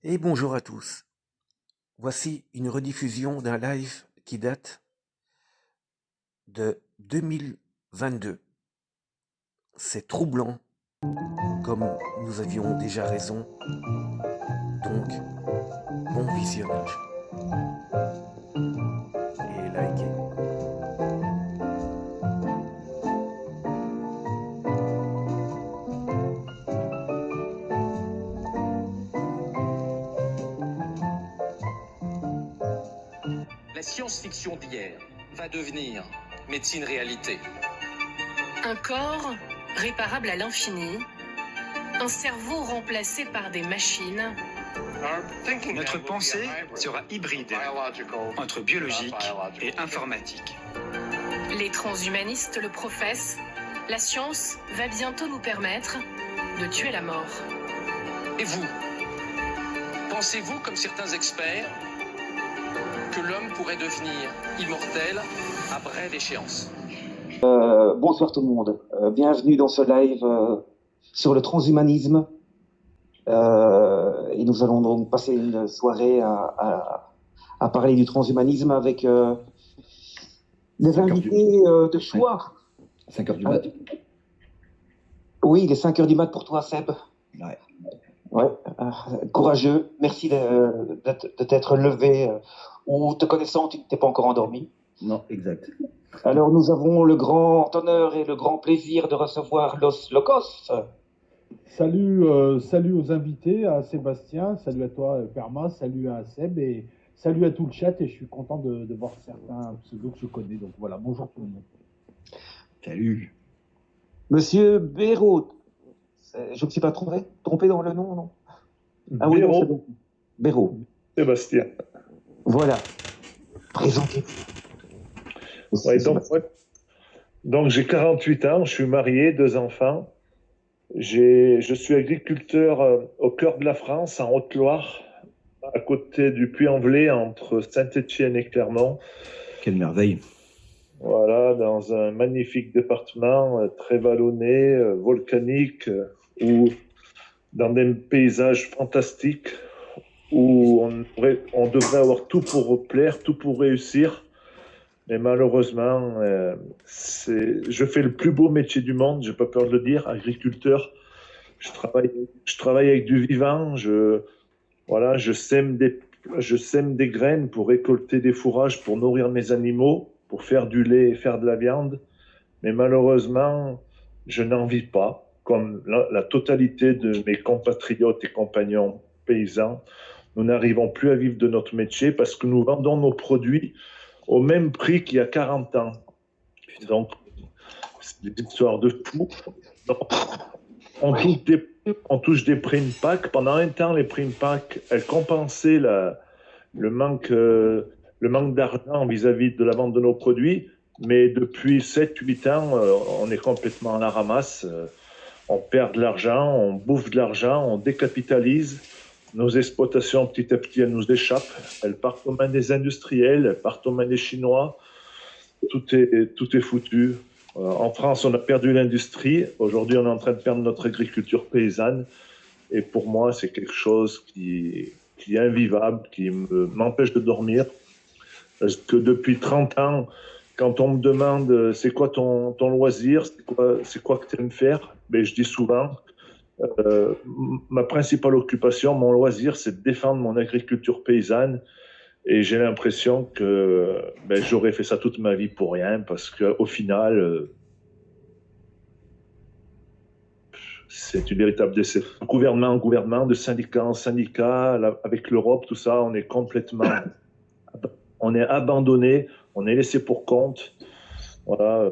Et bonjour à tous. Voici une rediffusion d'un live qui date de 2022. C'est troublant, comme nous avions déjà raison. Donc, bon visionnage. Et likez. La science-fiction d'hier va devenir médecine réalité. Un corps réparable à l'infini, un cerveau remplacé par des machines. Notre pensée sera hybride entre biologique et informatique. Les transhumanistes le professent, la science va bientôt nous permettre de tuer la mort. Et vous, pensez-vous, comme certains experts, que l'homme pourrait devenir immortel à brève échéance? Bonsoir tout le monde. Bienvenue dans ce live sur le transhumanisme. Et nous allons donc passer une soirée à parler du transhumanisme avec des invités de choix. 5 heures du mat. Oui, il est 5 heures du mat pour toi, Seb. Ouais, courageux. Merci de t'être levé. Ou te connaissant, tu ne t'es pas encore endormi. Non, exact. Alors, nous avons le grand honneur et le grand plaisir de recevoir Los Locos. Salut aux invités, à Sébastien, salut à toi Perma, salut à Seb et salut à tout le chat, et je suis content de voir certains pseudos que je connais. Donc voilà, bonjour tout le monde. Salut. Monsieur Béraud. Je ne me suis pas trompé dans le nom, non? Ah oui, non, c'est bon. Béraud. Sébastien. Voilà. Présentez-vous. Ouais, donc j'ai 48 ans, je suis marié, 2 enfants. Je suis agriculteur au cœur de la France, en Haute-Loire, à côté du Puy-en-Velay, entre Saint-Étienne et Clermont. Quelle merveille. Voilà, dans un magnifique département très vallonné, volcanique, où dans des paysages fantastiques, où on devrait avoir tout pour plaire, tout pour réussir. Mais malheureusement, je fais le plus beau métier du monde, j'ai pas peur de le dire, agriculteur. Je travaille avec du vivant, je sème des graines pour récolter des fourrages, pour nourrir mes animaux, pour faire du lait et faire de la viande. Mais malheureusement, je n'en vis pas, comme la totalité de mes compatriotes et compagnons paysans. Nous n'arrivons plus à vivre de notre métier parce que nous vendons nos produits au même prix qu'il y a 40 ans. Donc, c'est des histoires de fou. On touche des primes PAC. Pendant un temps, les primes PAC, elles compensaient le manque d'argent vis-à-vis de la vente de nos produits. Mais depuis 7-8 ans, on est complètement à la ramasse. On perd de l'argent, on bouffe de l'argent, on décapitalise. Nos exploitations, petit à petit, elles nous échappent. Elles partent aux mains des industriels, elles partent aux mains des Chinois. Tout est foutu. En France, on a perdu l'industrie. Aujourd'hui, on est en train de perdre notre agriculture paysanne. Et pour moi, c'est quelque chose qui est invivable, qui m'empêche de dormir. Parce que depuis 30 ans, quand on me demande c'est quoi ton loisir, c'est quoi que tu aimes faire, ben, je dis souvent, ma principale occupation, mon loisir, c'est de défendre mon agriculture paysanne. Et j'ai l'impression que j'aurais fait ça toute ma vie pour rien, parce qu'au final, c'est une véritable déception. Gouvernement en gouvernement, de syndicat en syndicat, avec l'Europe, tout ça, on est complètement... on est abandonné, on est laissé pour compte. Voilà.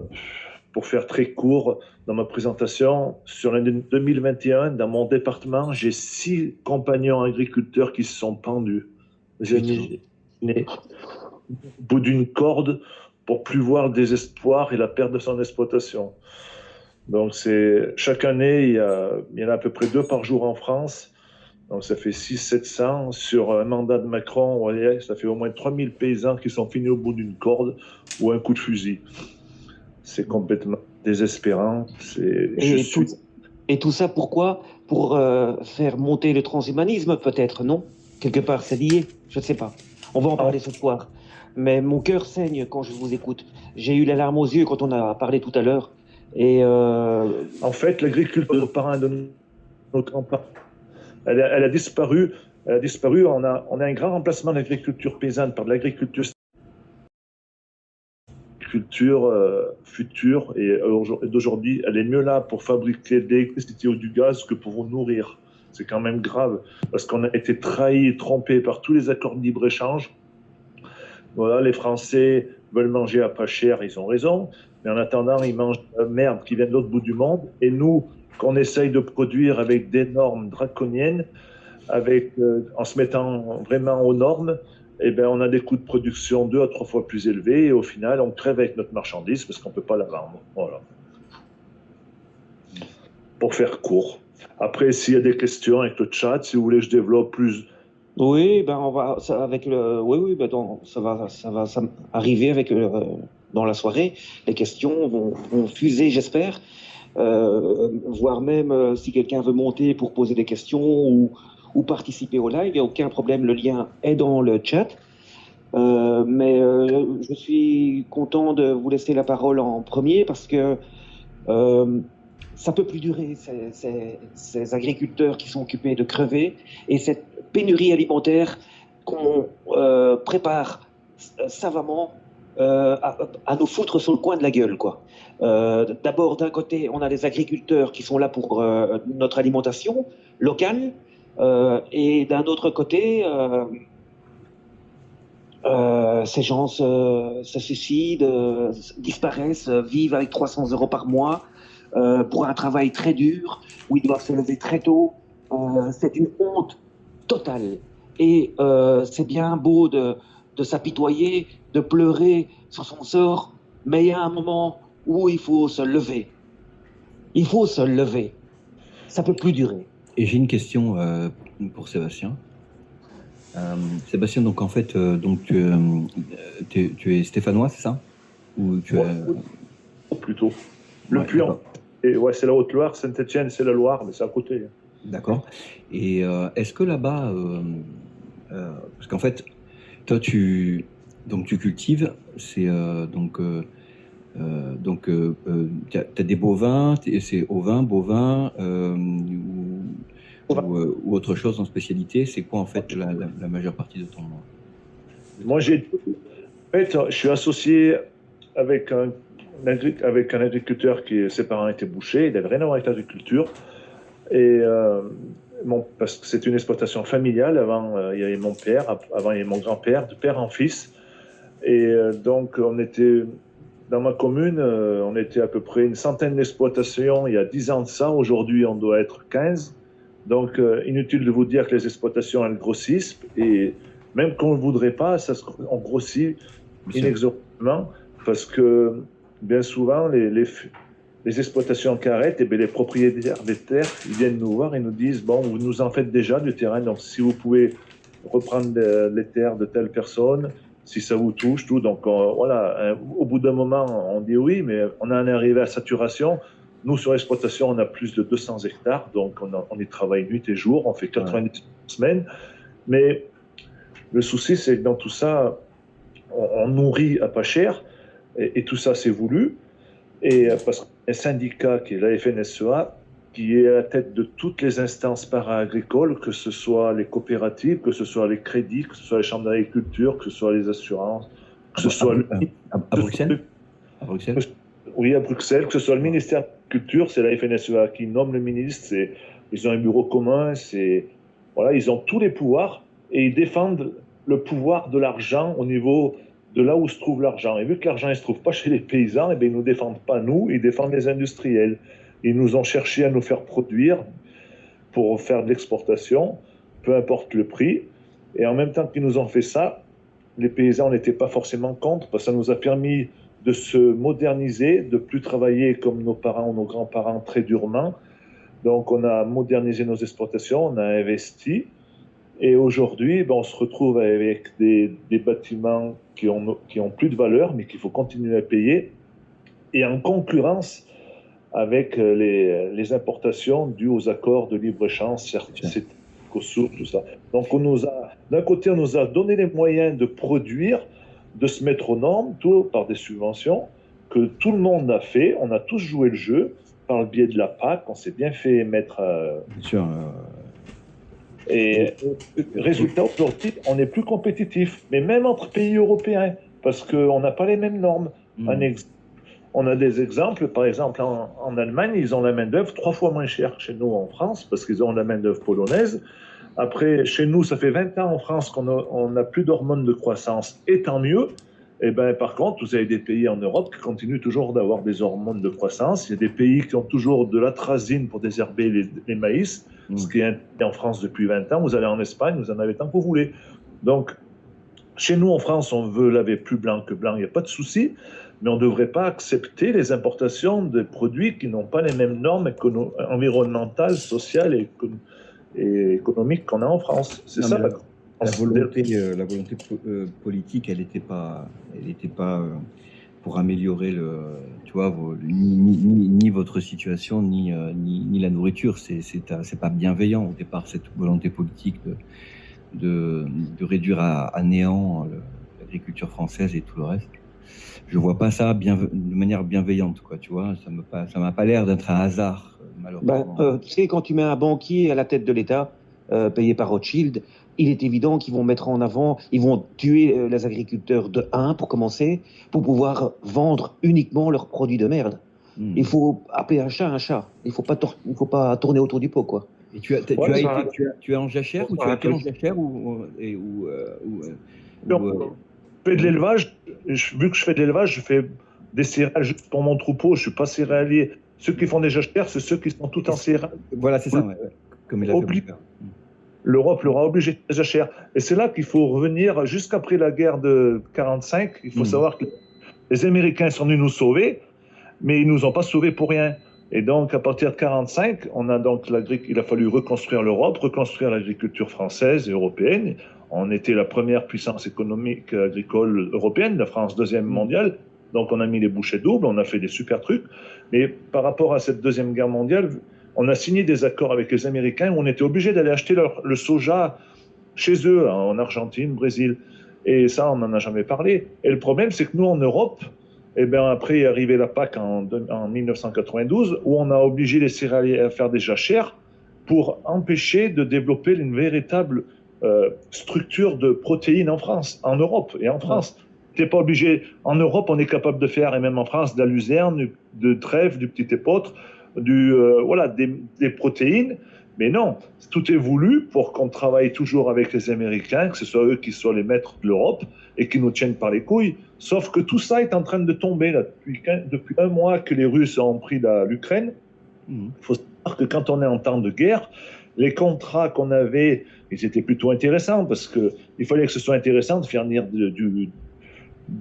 Pour faire très court, dans ma présentation, sur l'année 2021, dans mon département, j'ai 6 compagnons agriculteurs qui se sont pendus. J'ai mis au bout d'une corde pour plus voir le désespoir et la perte de son exploitation. Donc chaque année, il y en a à peu près 2 par jour en France. Donc ça fait 600-700. Sur un mandat de Macron, voyez, ça fait au moins 3000 paysans qui sont finis au bout d'une corde ou un coup de fusil. C'est complètement désespérant. Et tout ça, pourquoi? Pour faire monter le transhumanisme, peut-être, non? quelque part, c'est lié, je ne sais pas. On va en parler ce soir. Mais mon cœur saigne quand je vous écoute. J'ai eu les larmes aux yeux quand on a parlé tout à l'heure. Et En fait, l'agriculture par un de nos grands-parents, elle a disparu. Elle a disparu. On a un grand remplacement de l'agriculture paysanne par de l'agriculture future. Et d'aujourd'hui, elle est mieux là pour fabriquer de l'électricité ou du gaz que pour vous nourrir. C'est quand même grave, parce qu'on a été trahis et trompés par tous les accords de libre-échange. Voilà, les Français veulent manger à pas cher, ils ont raison, mais en attendant, ils mangent de la merde qui vient de l'autre bout du monde. Et nous, qu'on essaye de produire avec des normes draconiennes, en se mettant vraiment aux normes, eh ben, on a des coûts de production 2 à 3 fois plus élevés, et au final, on crève avec notre marchandise parce qu'on ne peut pas la vendre. Voilà. Pour faire court. Après, s'il y a des questions avec le chat, si vous voulez que je développe plus. Oui, ben on va ça, avec le. Oui, ben ça va arriver avec dans la soirée. Les questions vont fuser, j'espère. Voire même si quelqu'un veut monter pour poser des questions ou participer au live, il n'y a aucun problème. Le lien est dans le chat. Mais je suis content de vous laisser la parole en premier parce que ça peut plus durer, ces agriculteurs qui sont occupés de crever et cette pénurie alimentaire qu'on prépare savamment à nous foutre sur le coin de la gueule, quoi. D'abord, d'un côté, on a les agriculteurs qui sont là pour notre alimentation locale, et d'un autre côté, ces gens se suicident, disparaissent, vivent avec 300 € par mois pour un travail très dur, où ils doivent se lever très tôt. C'est une honte totale. Et c'est bien beau de s'apitoyer, de pleurer sur son sort, mais il y a un moment où il faut se lever. Il faut se lever. Ça peut plus durer. Et j'ai une question pour Sébastien. Sébastien, donc en fait, donc tu es stéphanois, c'est ça? Ou tu plutôt. Le Puy-en. Et ouais, c'est la Haute-Loire, Saint-Étienne, c'est la Loire, mais c'est à côté. D'accord. Et est-ce que là-bas, parce qu'en fait, toi, tu cultives, c'est t'as des bovins, c'est ovins, bovins, ou autre chose en spécialité. C'est quoi en fait la majeure partie de ton... Moi, en fait, je suis associé avec un agriculteur ses parents étaient bouchers, il n'avait rien à voir avec l'agriculture. Et parce que c'est une exploitation familiale. Avant, il y avait mon père, avant, il y avait mon grand-père, de père en fils. Et donc, dans ma commune, on était à peu près une centaine d'exploitations il y a 10 ans de ça. Aujourd'hui, on doit être 15. Donc, inutile de vous dire que les exploitations, elles grossissent. Et même qu'on ne le voudrait pas, on grossit inexorablement parce que bien souvent, les exploitations qui arrêtent, les propriétaires des terres, ils viennent nous voir et nous disent « Bon, vous nous en faites déjà du terrain, donc si vous pouvez reprendre les terres de telle personne, si ça vous touche, tout. » Donc voilà, au bout d'un moment, on dit oui, mais on en est arrivé à saturation. Nous, sur l'exploitation, on a plus de 200 hectares, donc on y travaille nuit et jour, on fait 90 semaines. Mais le souci, c'est que dans tout ça, on nourrit à pas cher, et tout ça, c'est voulu. Et parce qu'il y a un syndicat qui est la FNSEA, qui est à la tête de toutes les instances para-agricoles, que ce soit les coopératives, que ce soit les crédits, que ce soit les chambres d'agriculture, que ce soit les assurances, que ce soit à Bruxelles. À Bruxelles. Oui, à Bruxelles, que ce soit le ministère de l'Agriculture, c'est la FNSEA qui nomme le ministre, ils ont un bureau commun, voilà, ils ont tous les pouvoirs et ils défendent le pouvoir de l'argent au niveau de là où se trouve l'argent. Et vu que l'argent ne se trouve pas chez les paysans, ils ne nous défendent pas nous, ils défendent les industriels. Ils nous ont cherché à nous faire produire pour faire de l'exportation, peu importe le prix. Et en même temps qu'ils nous ont fait ça, les paysans n'étaient pas forcément contre, parce que ça nous a permis de se moderniser, de plus travailler comme nos parents ou nos grands-parents très durement. Donc on a modernisé nos exploitations, on a investi. Et aujourd'hui, on se retrouve avec des bâtiments qui ont plus de valeur, mais qu'il faut continuer à payer, et en concurrence avec les importations dues aux accords de libre-échange Mercosur, tout ça. Donc d'un côté, on nous a donné les moyens de produire, de se mettre aux normes, tout par des subventions, que tout le monde a fait. On a tous joué le jeu par le biais de la PAC. On s'est bien fait mettre. Bien sûr. Et résultat, aujourd'hui, on n'est plus compétitif. Mais même entre pays européens, parce qu'on n'a pas les mêmes normes. On a des exemples, par exemple en Allemagne, ils ont la main-d'œuvre 3 fois moins chère que chez nous en France, parce qu'ils ont la main-d'œuvre polonaise. Après, chez nous, ça fait 20 ans en France qu'on n'a plus d'hormones de croissance, et tant mieux. Et ben, par contre, vous avez des pays en Europe qui continuent toujours d'avoir des hormones de croissance. Il y a des pays qui ont toujours de l'atrazine pour désherber les maïs, ce qui est interdit en France depuis 20 ans. Vous allez en Espagne, vous en avez tant que vous voulez. Donc, chez nous, en France, on veut laver plus blanc que blanc, il n'y a pas de souci. Mais on ne devrait pas accepter les importations de produits qui n'ont pas les mêmes normes environnementales, sociales et économiques qu'on a en France. C'est ça la volonté politique, elle n'était pas pour améliorer ni votre situation, ni la nourriture. C'est pas bienveillant au départ, cette volonté politique de réduire à néant l'agriculture française et tout le reste. Je vois pas ça de manière bienveillante, quoi, tu vois. Ça m'a pas l'air d'être un hasard, malheureusement. Tu sais, quand tu mets un banquier à la tête de l'État, payé par Rothschild, il est évident qu'ils vont mettre en avant, ils vont tuer les agriculteurs de 1 pour commencer, pour pouvoir vendre uniquement leurs produits de merde. Il faut appeler un chat un chat. Il faut pas tourner autour du pot, quoi. Et tu es en jachère ou tu as été en jachère Je fais de l'élevage. Vu que je fais de l'élevage, je fais des céréales juste pour mon troupeau. Je ne suis pas céréalier. Ceux qui font des jachères, c'est ceux qui sont tout en céréales. Voilà, c'est ça. Ouais. Comme il a fait. L'Europe leur a obligé de jachères. Et c'est là qu'il faut revenir jusqu'après la guerre de 1945. Il faut savoir que les Américains sont venus nous sauver, mais ils ne nous ont pas sauvés pour rien. Et donc, à partir de 1945, il a fallu reconstruire l'Europe, reconstruire l'agriculture française et européenne. On était la première puissance économique agricole européenne, la France deuxième mondiale. Donc on a mis les bouchées doubles, on a fait des super trucs. Mais par rapport à cette deuxième guerre mondiale, on a signé des accords avec les Américains où on était obligé d'aller acheter le soja chez eux, en Argentine, Brésil. Et ça, on n'en a jamais parlé. Et le problème, c'est que nous, en Europe, après est arrivée la PAC en 1992, où on a obligé les céréaliers à faire des jachères pour empêcher de développer une véritable structure de protéines en France, en Europe et en France. Tu n'es pas obligé. En Europe, on est capable de faire, et même en France, de la luzerne, de trèfle, du petit épeautre, des protéines. Mais non, tout est voulu pour qu'on travaille toujours avec les Américains, que ce soit eux qui soient les maîtres de l'Europe et qui nous tiennent par les couilles. Sauf que tout ça est en train de tomber là, depuis 1 mois que les Russes ont pris l'Ukraine. Il faut savoir que quand on est en temps de guerre, les contrats qu'on avait, ils étaient plutôt intéressants parce qu'il fallait que ce soit intéressant de faire venir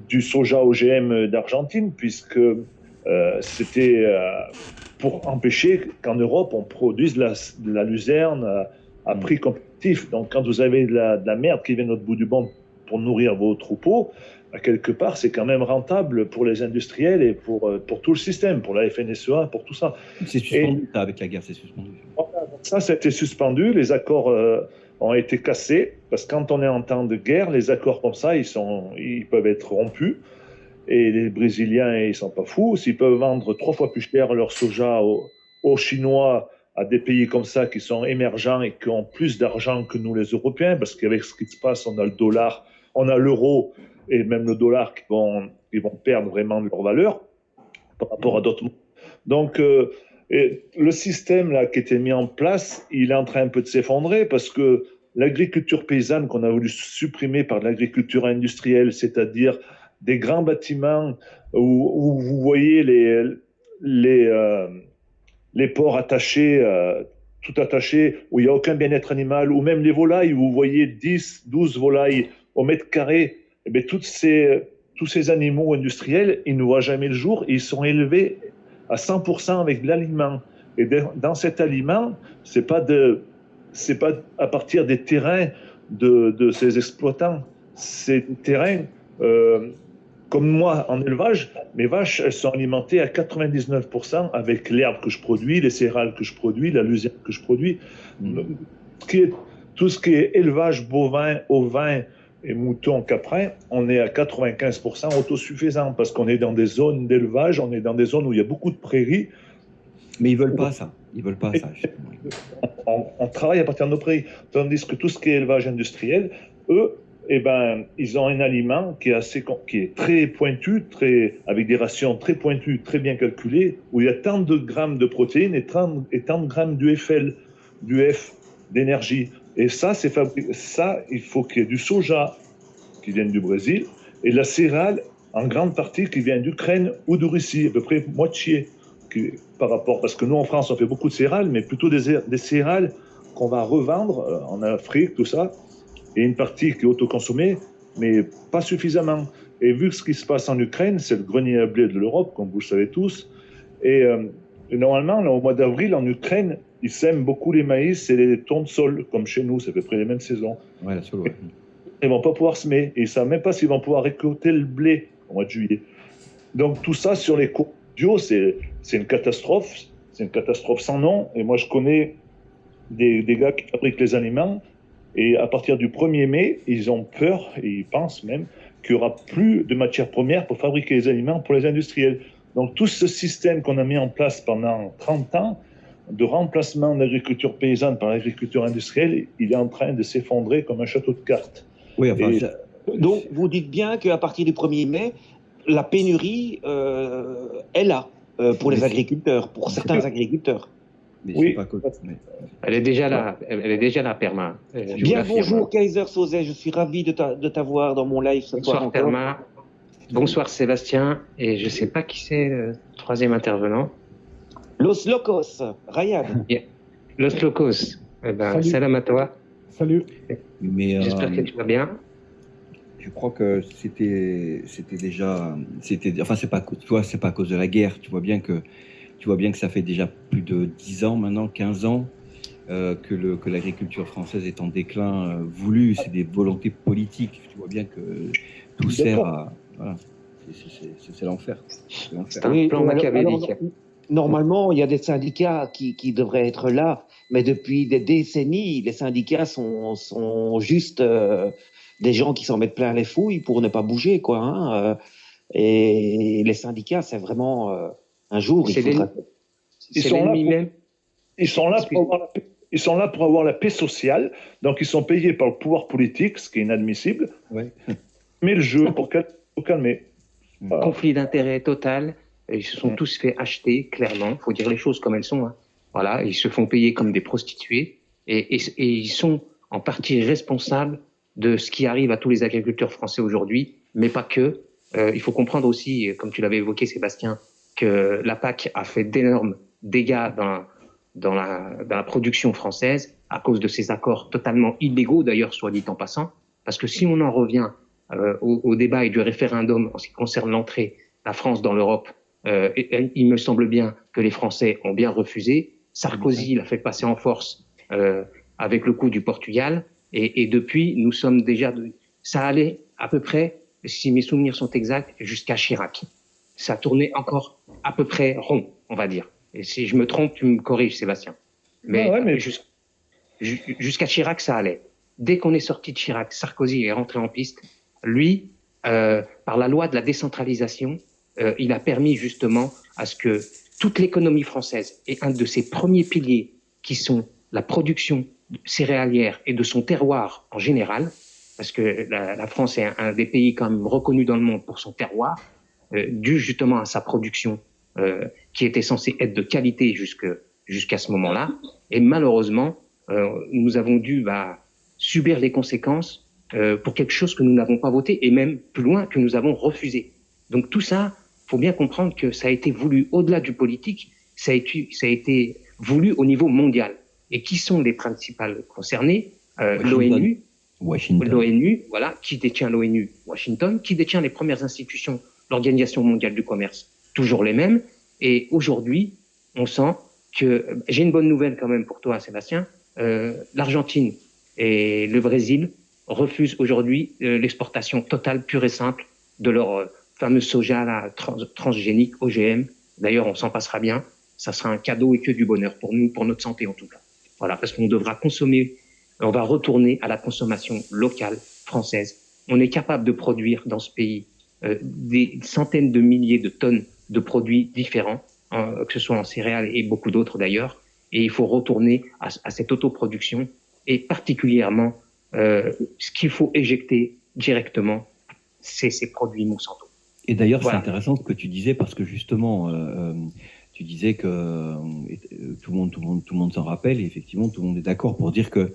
du soja OGM d'Argentine, puisque c'était pour empêcher qu'en Europe on produise de la luzerne à prix compétitif. Donc quand vous avez de la merde qui vient de l'autre bout du monde pour nourrir vos troupeaux, quelque part c'est quand même rentable pour les industriels et pour tout le système, pour la FNSEA, pour tout ça. C'est suspendu, avec la guerre, c'est suspendu. Ça a été suspendu, les accords ont été cassés, parce que quand on est en temps de guerre, les accords comme ça, ils peuvent être rompus. Et les Brésiliens, ils sont pas fous. S'ils peuvent vendre 3 fois plus cher leur soja aux Chinois, à des pays comme ça qui sont émergents et qui ont plus d'argent que nous, les Européens, parce qu'avec ce qui se passe, on a le dollar, on a l'euro et même le dollar qui vont perdre vraiment leur valeur par rapport à d'autres mondes. Donc, le système là, qui était mis en place, il est en train un peu de s'effondrer parce que l'agriculture paysanne qu'on a voulu supprimer par l'agriculture industrielle, c'est-à-dire des grands bâtiments où vous voyez les porcs attachés, tout attachés, où il n'y a aucun bien-être animal, ou même les volailles, où vous voyez 10, 12 volailles au mètre carré. Eh bien, tous ces animaux industriels, ils ne voient jamais le jour, ils sont élevés à 100% avec de l'aliment. Et dans cet aliment, c'est pas à partir des terrains de ces exploitants. C'est des terrains, comme moi en élevage, mes vaches, elles sont alimentées à 99% avec l'herbe que je produis, les céréales que je produis, la luzerne que je produis. Ce qui est Tout ce qui est élevage bovin, ovin et mouton, caprin, on est à 95% autosuffisant parce qu'on est dans des zones d'élevage, on est dans des zones où il y a beaucoup de prairies. Mais ils veulent pas ça. Ils veulent pas ça. On travaille à partir de nos prairies. Tandis que tout ce qui est élevage industriel, eux, eh ben, ils ont un aliment qui est très pointu, avec des rations très pointues, très bien calculées, où il y a tant de grammes de protéines et tant de grammes d'UFL, d'UF, d'énergie. Et ça, il faut qu'il y ait du soja qui vienne du Brésil et de la céréale, en grande partie, qui vient d'Ukraine ou de Russie, à peu près moitié par rapport. Parce que nous, en France, on fait beaucoup de céréales, mais plutôt des céréales qu'on va revendre en Afrique, tout ça, et une partie qui est autoconsommée, mais pas suffisamment. Et vu que ce qui se passe en Ukraine, c'est le grenier à blé de l'Europe, comme vous le savez tous, et normalement, là, au mois d'avril, en Ukraine, ils sèment beaucoup les maïs et les tournesols, comme chez nous, c'est à peu près les mêmes saisons. Ouais, la seule, ouais. Ils ne vont pas pouvoir semer, et ils ne savent même pas s'ils vont pouvoir récolter le blé au mois de juillet. Donc tout ça sur les cours bio, c'est une catastrophe. C'est une catastrophe sans nom. Et moi, je connais des gars qui fabriquent les aliments, et à partir du 1er mai, ils ont peur, et ils pensent même, qu'il n'y aura plus de matières premières pour fabriquer les aliments pour les industriels. Donc tout ce système qu'on a mis en place pendant 30 ans, de remplacement de l'agriculture paysanne par l'agriculture industrielle, il est en train de s'effondrer comme un château de cartes. Oui, enfin, donc vous dites bien qu'à partir du 1er mai, la pénurie est là pour les agriculteurs, pour certains agriculteurs. Mais oui. Elle est déjà là, Perma. Bien bonjour Kaiser Sosé, je suis ravi de t'avoir dans mon live ce soir. Bonsoir Perma, bonsoir Sébastien, et je ne sais pas qui c'est le troisième intervenant. Los Locos, Ryan. Yeah. Los Locos, salam à toi. Salut. J'espère que tu vas bien. Je crois que c'était déjà, enfin c'est pas à cause de la guerre. Tu vois bien que ça fait déjà plus de 10 ans maintenant, 15 ans que l'agriculture française est en déclin voulu. C'est des volontés politiques. Tu vois bien que tout sert à, voilà, c'est l'enfer. C'est un plan machiavélique. Normalement, il y a des syndicats qui devraient être là, mais depuis des décennies, les syndicats sont juste des gens qui s'en mettent plein les fouilles pour ne pas bouger, quoi. Hein. Et les syndicats, c'est vraiment un jour. Ils sont là pour avoir la paix sociale, donc ils sont payés par le pouvoir politique, ce qui est inadmissible. Ouais. Mais le jeu pour calmer. Conflit d'intérêts total. Ils se sont tous fait acheter, clairement. Il faut dire les choses comme elles sont. Hein. Voilà, ils se font payer comme des prostituées et ils sont en partie responsables de ce qui arrive à tous les agriculteurs français aujourd'hui, mais pas que. Il faut comprendre aussi, comme tu l'avais évoqué, Sébastien, que la PAC a fait d'énormes dégâts dans la production française à cause de ces accords totalement illégaux, d'ailleurs, soit dit en passant. Parce que si on en revient au débat et du référendum en ce qui concerne l'entrée de la France dans l'Europe, il me semble bien que les Français ont bien refusé. Sarkozy l'a fait passer en force avec le coup du Portugal. Et depuis, nous sommes déjà... Ça allait à peu près, si mes souvenirs sont exacts, jusqu'à Chirac. Ça tournait encore à peu près rond, on va dire. Et si je me trompe, tu me corriges, Sébastien. Mais jusqu'à Chirac, ça allait. Dès qu'on est sorti de Chirac, Sarkozy est rentré en piste. Lui, par la loi de la décentralisation, il a permis justement à ce que toute l'économie française ait un de ses premiers piliers qui sont la production céréalière et de son terroir en général, parce que la France est un des pays quand même reconnus dans le monde pour son terroir, dû justement à sa production qui était censée être de qualité jusqu'à ce moment-là. Et malheureusement, nous avons dû subir les conséquences pour quelque chose que nous n'avons pas voté et même plus loin que nous avons refusé. Donc tout ça, faut bien comprendre que ça a été voulu au-delà du politique, ça a été voulu au niveau mondial. Et qui sont les principales concernées? L'ONU, voilà, qui détient l'ONU? Washington, qui détient les premières institutions, l'Organisation mondiale du commerce? Toujours les mêmes. Et aujourd'hui, on sent que, j'ai une bonne nouvelle quand même pour toi, Sébastien, l'Argentine et le Brésil refusent aujourd'hui l'exportation totale, pure et simple, de leur fameux soja là, transgénique, OGM. D'ailleurs, on s'en passera bien. Ça sera un cadeau et que du bonheur pour nous, pour notre santé en tout cas. Voilà, parce qu'on devra consommer On va retourner à la consommation locale française. On est capable de produire dans ce pays des centaines de milliers de tonnes de produits différents, que ce soit en céréales et beaucoup d'autres d'ailleurs. Et il faut retourner à cette autoproduction et particulièrement ce qu'il faut éjecter directement, c'est ces produits Monsanto. Et d'ailleurs, voilà. C'est intéressant ce que tu disais parce que justement, tu disais que tout le monde s'en rappelle et effectivement, tout le monde est d'accord pour dire que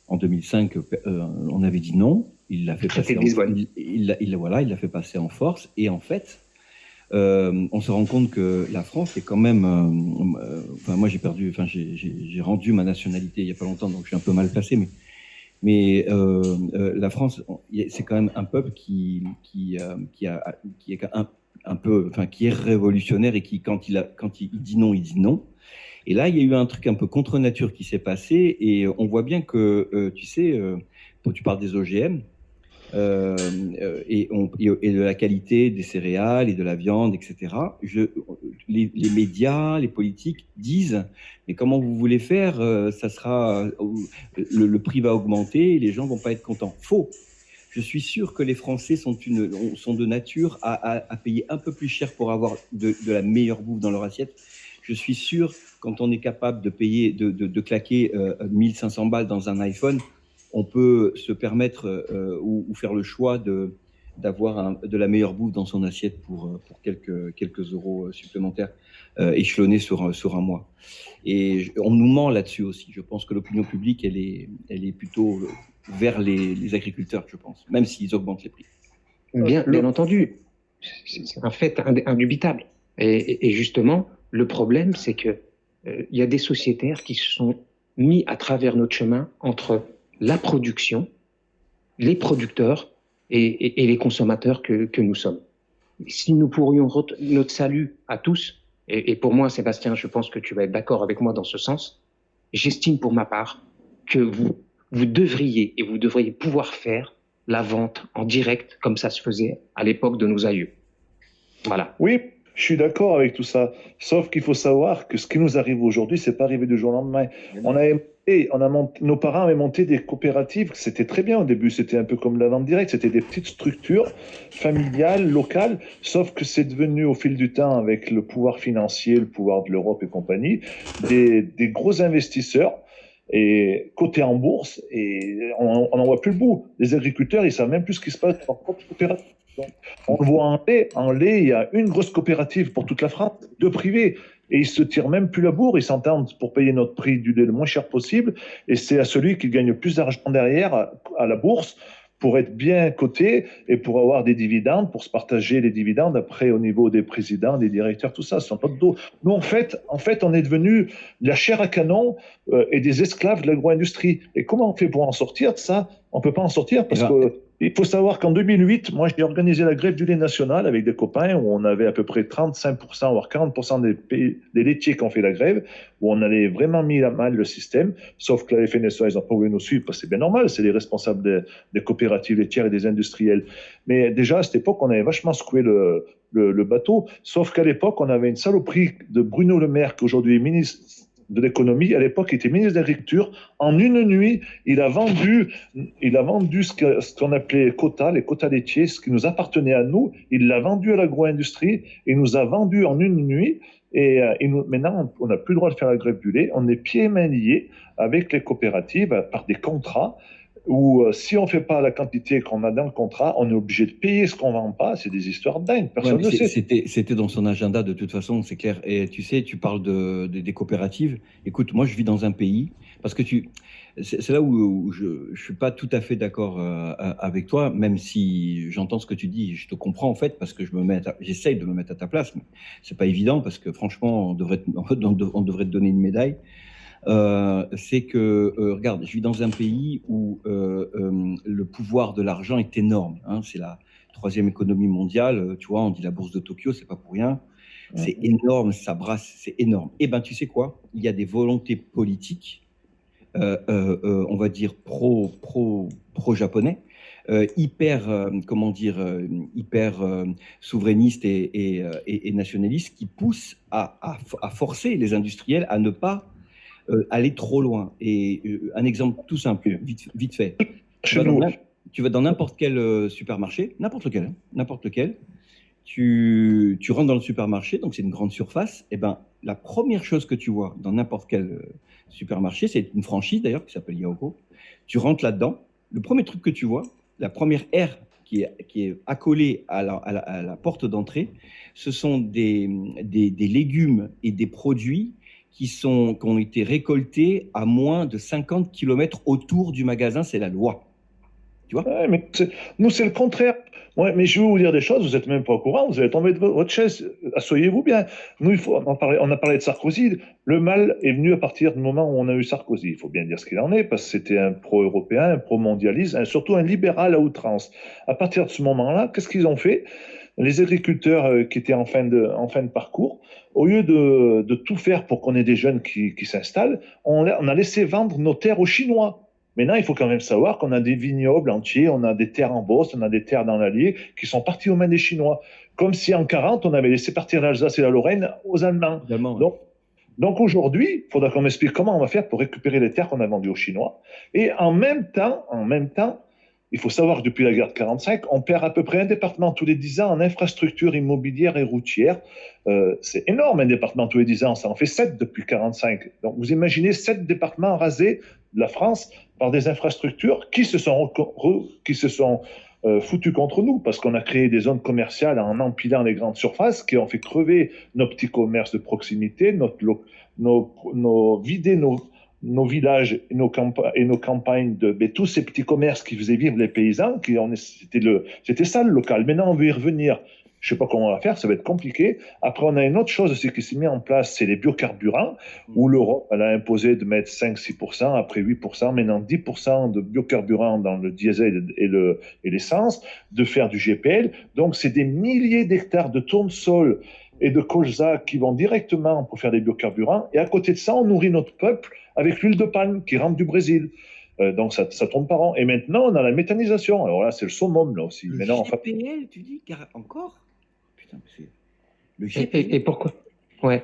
en 2005, on avait dit non. Il l'a fait passer. Il l'a fait passer en force et en fait, on se rend compte que la France est quand même. Moi, j'ai rendu ma nationalité il y a pas longtemps, donc je suis un peu mal placé, mais la France, c'est quand même un peuple qui est un peu, qui est révolutionnaire et qui, quand il dit non, il dit non. Et là, il y a eu un truc un peu contre nature qui s'est passé et on voit bien que, tu sais, quand tu parles des OGM et de la qualité des céréales et de la viande, etc., les médias, les politiques disent mais comment vous voulez faire, ça sera, le prix va augmenter et les gens vont pas être contents. Faux. Je suis sûr que les Français sont de nature à payer un peu plus cher pour avoir de la meilleure bouffe dans leur assiette. Je suis sûr, quand on est capable de payer, de claquer 1500 balles dans un iPhone, on peut se permettre ou faire le choix d'avoir de la meilleure bouffe dans son assiette pour quelques euros supplémentaires échelonnés sur un mois. Et on nous ment là-dessus aussi. Je pense que l'opinion publique, elle est plutôt vers les agriculteurs, je pense, même s'ils augmentent les prix. Bien entendu. C'est un fait indubitable. Et justement, le problème, c'est que y a des sociétaires qui se sont mis à travers notre chemin entre la production, les producteurs et les consommateurs que nous sommes. Si nous pourrions notre salut à tous, et pour moi, Sébastien, je pense que tu vas être d'accord avec moi dans ce sens, j'estime pour ma part que vous devriez pouvoir faire la vente en direct comme ça se faisait à l'époque de nos aïeux. Voilà. Oui, je suis d'accord avec tout ça. Sauf qu'il faut savoir que ce qui nous arrive aujourd'hui, c'est pas arrivé du jour au lendemain. Nos parents avaient monté des coopératives. C'était très bien au début. C'était un peu comme la vente directe. C'était des petites structures familiales, locales. Sauf que c'est devenu au fil du temps, avec le pouvoir financier, le pouvoir de l'Europe et compagnie, des gros investisseurs et cotés en bourse. Et on n'en voit plus le bout. Les agriculteurs, ils savent même plus ce qui se passe dans leur propre coopérative. On le voit en lait, il y a une grosse coopérative pour toute la France, 2 privées, et ils se tirent même plus la bourre, ils s'entendent pour payer notre prix du lait le moins cher possible, et c'est à celui qui gagne le plus d'argent derrière, à la bourse, pour être bien coté et pour avoir des dividendes, pour se partager les dividendes après au niveau des présidents, des directeurs, tout ça, c'est notre dos. Nous, en fait, on est devenu de la chair à canon et des esclaves de l'agro-industrie. Et comment on fait pour en sortir de ça? On ne peut pas en sortir parce que il faut savoir qu'en 2008, moi, j'ai organisé la grève du lait national avec des copains où on avait à peu près 35%, voire 40% des laitiers qui ont fait la grève, où on avait vraiment mis à mal le système, sauf que la FNSEA, ils n'ont pas voulu nous suivre, parce que c'est bien normal, c'est les responsables des coopératives laitières et des industriels. Mais déjà, à cette époque, on avait vachement secoué le bateau, sauf qu'à l'époque, on avait une saloperie de Bruno Le Maire, qui aujourd'hui est ministre de l'économie, à l'époque, il était ministre de l'Agriculture. En une nuit, il a vendu ce qu'on appelait les quotas laitiers, ce qui nous appartenait à nous. Il l'a vendu à l'agro-industrie. Il nous a vendu en une nuit. Et maintenant, on n'a plus le droit de faire la grève du lait. On est pieds et mains liés avec les coopératives par des contrats où si on ne fait pas la quantité qu'on a dans le contrat, on est obligé de payer ce qu'on ne vend pas. C'est des histoires dingues, personne ne sait. C'était dans son agenda de toute façon, c'est clair. Et tu sais, tu parles des coopératives. Écoute, moi je vis dans un pays, parce que c'est là où je ne suis pas tout à fait d'accord avec toi, même si j'entends ce que tu dis, je te comprends en fait, parce que j'essaye de me mettre à ta place, mais ce n'est pas évident, parce que franchement, on devrait te donner une médaille. C'est que, regarde, je vis dans un pays où le pouvoir de l'argent est énorme. Hein, c'est la 3e économie mondiale. Tu vois, on dit la bourse de Tokyo, c'est pas pour rien. C'est énorme, ça brasse, c'est énorme. Et ben, tu sais quoi? Il y a des volontés politiques, on va dire pro-japonais, hyper souverainistes et nationalistes, qui poussent à forcer les industriels à ne pas aller trop loin. Et un exemple tout simple, vite fait. Tu vas dans n'importe quel supermarché, n'importe lequel, tu rentres dans le supermarché, donc c'est une grande surface, et ben la première chose que tu vois dans n'importe quel supermarché, c'est une franchise d'ailleurs qui s'appelle Yaoko. Tu rentres là-dedans, le premier truc que tu vois, la première aire qui est accolée à la porte d'entrée, ce sont des légumes et des produits qui ont été récoltés à moins de 50 km autour du magasin, c'est la loi. Tu vois ? Ouais, mais nous, c'est le contraire. Ouais, mais je vais vous dire des choses, vous n'êtes même pas au courant, vous allez tomber de votre chaise. Asseyez-vous bien. Nous, on a parlé de Sarkozy. Le mal est venu à partir du moment où on a eu Sarkozy. Il faut bien dire ce qu'il en est, parce que c'était un pro-européen, un pro-mondialiste, surtout un libéral à outrance. À partir de ce moment-là, qu'est-ce qu'ils ont fait ? Les agriculteurs qui étaient en fin de parcours, au lieu de tout faire pour qu'on ait des jeunes qui s'installent, on a laissé vendre nos terres aux Chinois. Maintenant, il faut quand même savoir qu'on a des vignobles entiers, on a des terres en Beauce, on a des terres dans l'Allier qui sont parties aux mains des Chinois. Comme si en 40, on avait laissé partir l'Alsace et la Lorraine aux Allemands. Donc aujourd'hui, il faudra qu'on m'explique comment on va faire pour récupérer les terres qu'on a vendues aux Chinois. Et en même temps, il faut savoir que depuis la guerre de 45, on perd à peu près un département tous les 10 ans en infrastructures immobilières et routières. C'est énorme, un département tous les 10 ans. Ça en fait 7 depuis 45. Donc vous imaginez 7 départements rasés de la France par des infrastructures qui se sont foutus contre nous, parce qu'on a créé des zones commerciales en empilant les grandes surfaces qui ont fait crever nos petits commerces de proximité, vider nos villages et nos campagnes de tous ces petits commerces qui faisaient vivre les paysans, c'était ça le local. Maintenant, on veut y revenir. Je ne sais pas comment on va faire, ça va être compliqué. Après, on a une autre chose aussi qui s'est mise en place, c'est les biocarburants, où l'Europe elle a imposé de mettre 5-6%, après 8%, maintenant 10% de biocarburants dans le diesel et l'essence, de faire du GPL. Donc, c'est des milliers d'hectares de tournesol et de colza qui vont directement pour faire des biocarburants. Et à côté de ça, on nourrit notre peuple avec l'huile de palme qui rentre du Brésil. Donc ça tourne par an. Et maintenant, on a la méthanisation. Alors là, c'est le summum, là aussi. Le maintenant, GPL, tu dis encore ? Putain, c'est... Le GPL.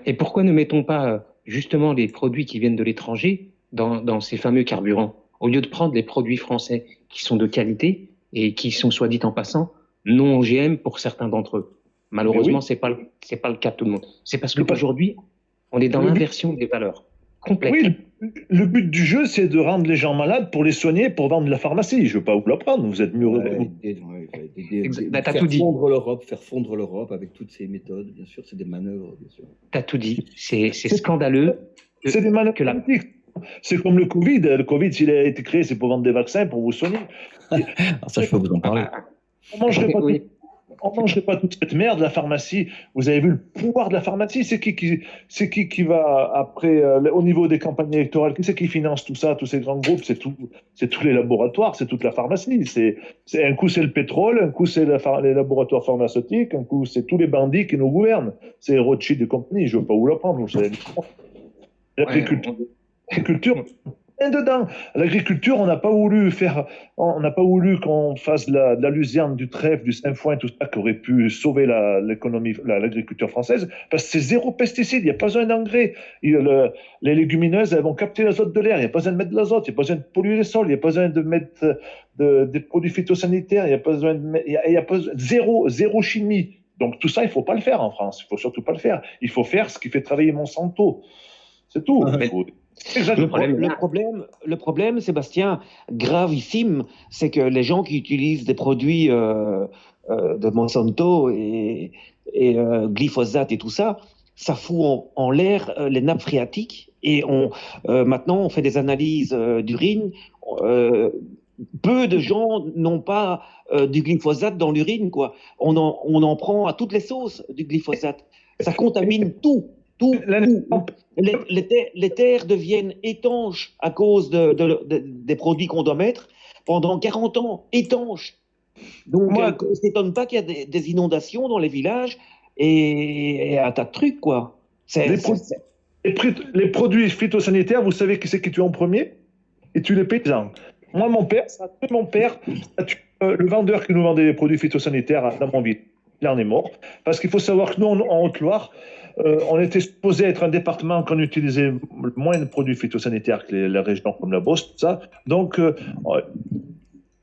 Et pourquoi ne mettons pas justement les produits qui viennent de l'étranger dans ces fameux carburants, au lieu de prendre les produits français qui sont de qualité et qui sont, soit dit en passant, non OGM pour certains d'entre eux. Malheureusement, c'est pas le cas de tout le monde. C'est parce qu'aujourd'hui, on est dans l'inversion des valeurs complète. Oui, le but du jeu, c'est de rendre les gens malades pour les soigner, pour vendre de la pharmacie. Je ne veux pas vous l'apprendre, vous êtes mieux. Faire fondre l'Europe avec toutes ces méthodes, bien sûr, c'est des manœuvres, bien sûr. T'as tout dit, c'est scandaleux. C'est des manœuvres politiques. C'est comme le Covid. Le Covid, s'il a été créé, c'est pour vendre des vaccins, pour vous soigner. Ça, je peux vous en parler. On ne mangerait pas toute cette merde, la pharmacie. Vous avez vu le pouvoir de la pharmacie. C'est qui va après, au niveau des campagnes électorales, qui c'est qui finance tout ça, tous ces grands groupes? C'est tous les laboratoires, c'est toute la pharmacie. Un coup, c'est le pétrole, un coup, c'est les laboratoires pharmaceutiques, un coup, c'est tous les bandits qui nous gouvernent. C'est Rothschild et compagnie. Je ne veux pas vous l'apprendre. Vous savez. L'agriculture, dedans. L'agriculture, on n'a pas voulu qu'on fasse de la luzerne, du trèfle, du sainfoin, tout ça qui aurait pu sauver l'agriculture française, parce que c'est zéro pesticide, il n'y a pas besoin d'engrais. Les légumineuses, elles vont capter l'azote de l'air, il n'y a pas besoin de mettre de l'azote, il n'y a pas besoin de polluer les sols, il n'y a pas besoin de mettre des produits phytosanitaires, il n'y a pas besoin zéro chimie. Donc tout ça, il ne faut pas le faire en France, il ne faut surtout pas le faire. Il faut faire ce qui fait travailler Monsanto. C'est tout. Le problème, Sébastien, gravissime, c'est que les gens qui utilisent des produits de Monsanto et glyphosate et tout ça, ça fout en l'air les nappes phréatiques. Et maintenant, on fait des analyses d'urine. Peu de gens n'ont pas du glyphosate dans l'urine, quoi. On en prend à toutes les sauces du glyphosate. Ça contamine tout. Les terres deviennent étanches à cause des produits qu'on doit mettre pendant 40 ans, étanches. Donc, on ne s'étonne pas qu'il y a des inondations dans les villages et un tas de trucs, quoi. Les produits phytosanitaires, vous savez qui c'est qui tue en premier? Et tue les paysans. Moi, le vendeur qui nous vendait les produits phytosanitaires dans mon ville. il en est mort. Parce qu'il faut savoir que nous, en Haute-Loire, on était supposé être un département qu'on utilisait moins de produits phytosanitaires que les régions comme la Beauce, tout ça. Donc,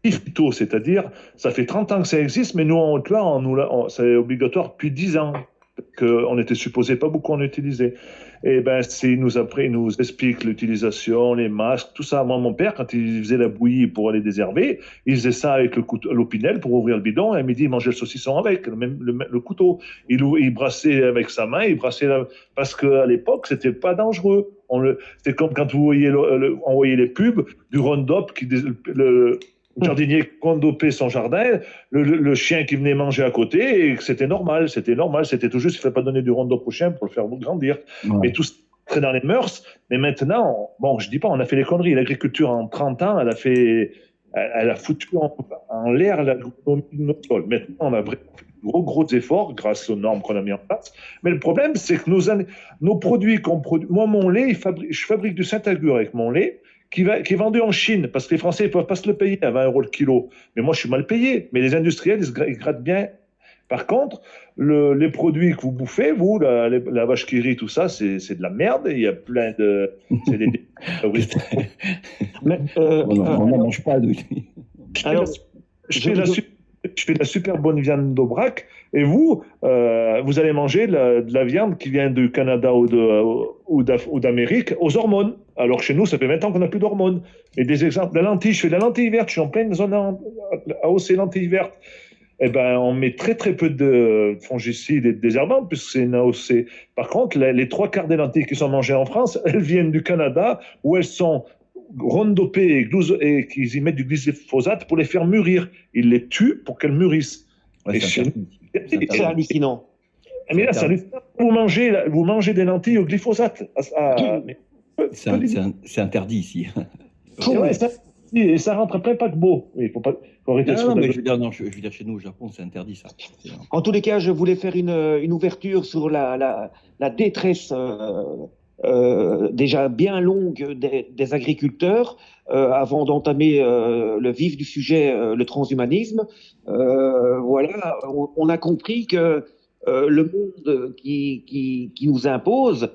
phyto, c'est-à-dire, ça fait 30 ans que ça existe, mais nous, en Haute-Loire, c'est obligatoire depuis 10 ans qu'on était supposé pas beaucoup en utiliser. Et ben, il nous explique l'utilisation, les masques, tout ça. Moi, mon père, quand il faisait la bouillie pour aller désherber, il faisait ça avec l'opinel pour ouvrir le bidon, et à midi, il mangeait le saucisson avec, le couteau. Il brassait avec sa main, parce qu'à l'époque, c'était pas dangereux. C'était comme quand vous voyez on voyait les pubs du Roundup le jardinier condopait son jardin, le chien qui venait manger à côté, et c'était normal, c'était tout juste, il ne fallait pas donner du Roundup au chien pour le faire grandir. Ouais. Mais tout c'est dans les mœurs, mais maintenant, bon, je dis pas, on a fait les conneries, l'agriculture en 30 ans, elle a foutu en l'air notre sol. Maintenant, on a vraiment fait de gros efforts grâce aux normes qu'on a mis en place, mais le problème, c'est que nos produits qu'on produit, moi, mon lait, je fabrique du Saint-Agur avec mon lait, qui est vendu en Chine, parce que les Français ne peuvent pas se le payer à 20 € le kilo. Mais moi, je suis mal payé. Mais les industriels, ils grattent bien. Par contre, les produits que vous bouffez, vous, la vache qui rit, tout ça, c'est de la merde. Il y a plein de... on n'en mange pas, lui. Je fais de la super bonne viande d'Aubrac, et vous allez manger de la viande qui vient du Canada ou d'Amérique aux hormones. Alors que chez nous, ça fait 20 ans qu'on n'a plus d'hormones. Et des exemples, la lentille, je fais de la lentille verte, je suis en pleine zone AOC lentille verte. Eh ben, on met très très peu de fongicides et de désherbants, puisque c'est une AOC. Par contre, les 3/4 des lentilles qui sont mangées en France, elles viennent du Canada, où elles sont rondopées et qu'ils y mettent du glyphosate pour les faire mûrir. Ils les tuent pour qu'elles mûrissent. Ouais, c'est hallucinant. Mais là, vous mangez des lentilles au glyphosate. C'est interdit ici. Et ça rentre plein paquebot. Il faut arrêter mais je veux dire, chez nous au Japon, c'est interdit ça. En tous les cas, je voulais faire une ouverture sur la détresse déjà bien longue des agriculteurs avant d'entamer le vif du sujet, le transhumanisme. Voilà, on a compris que le monde qui nous impose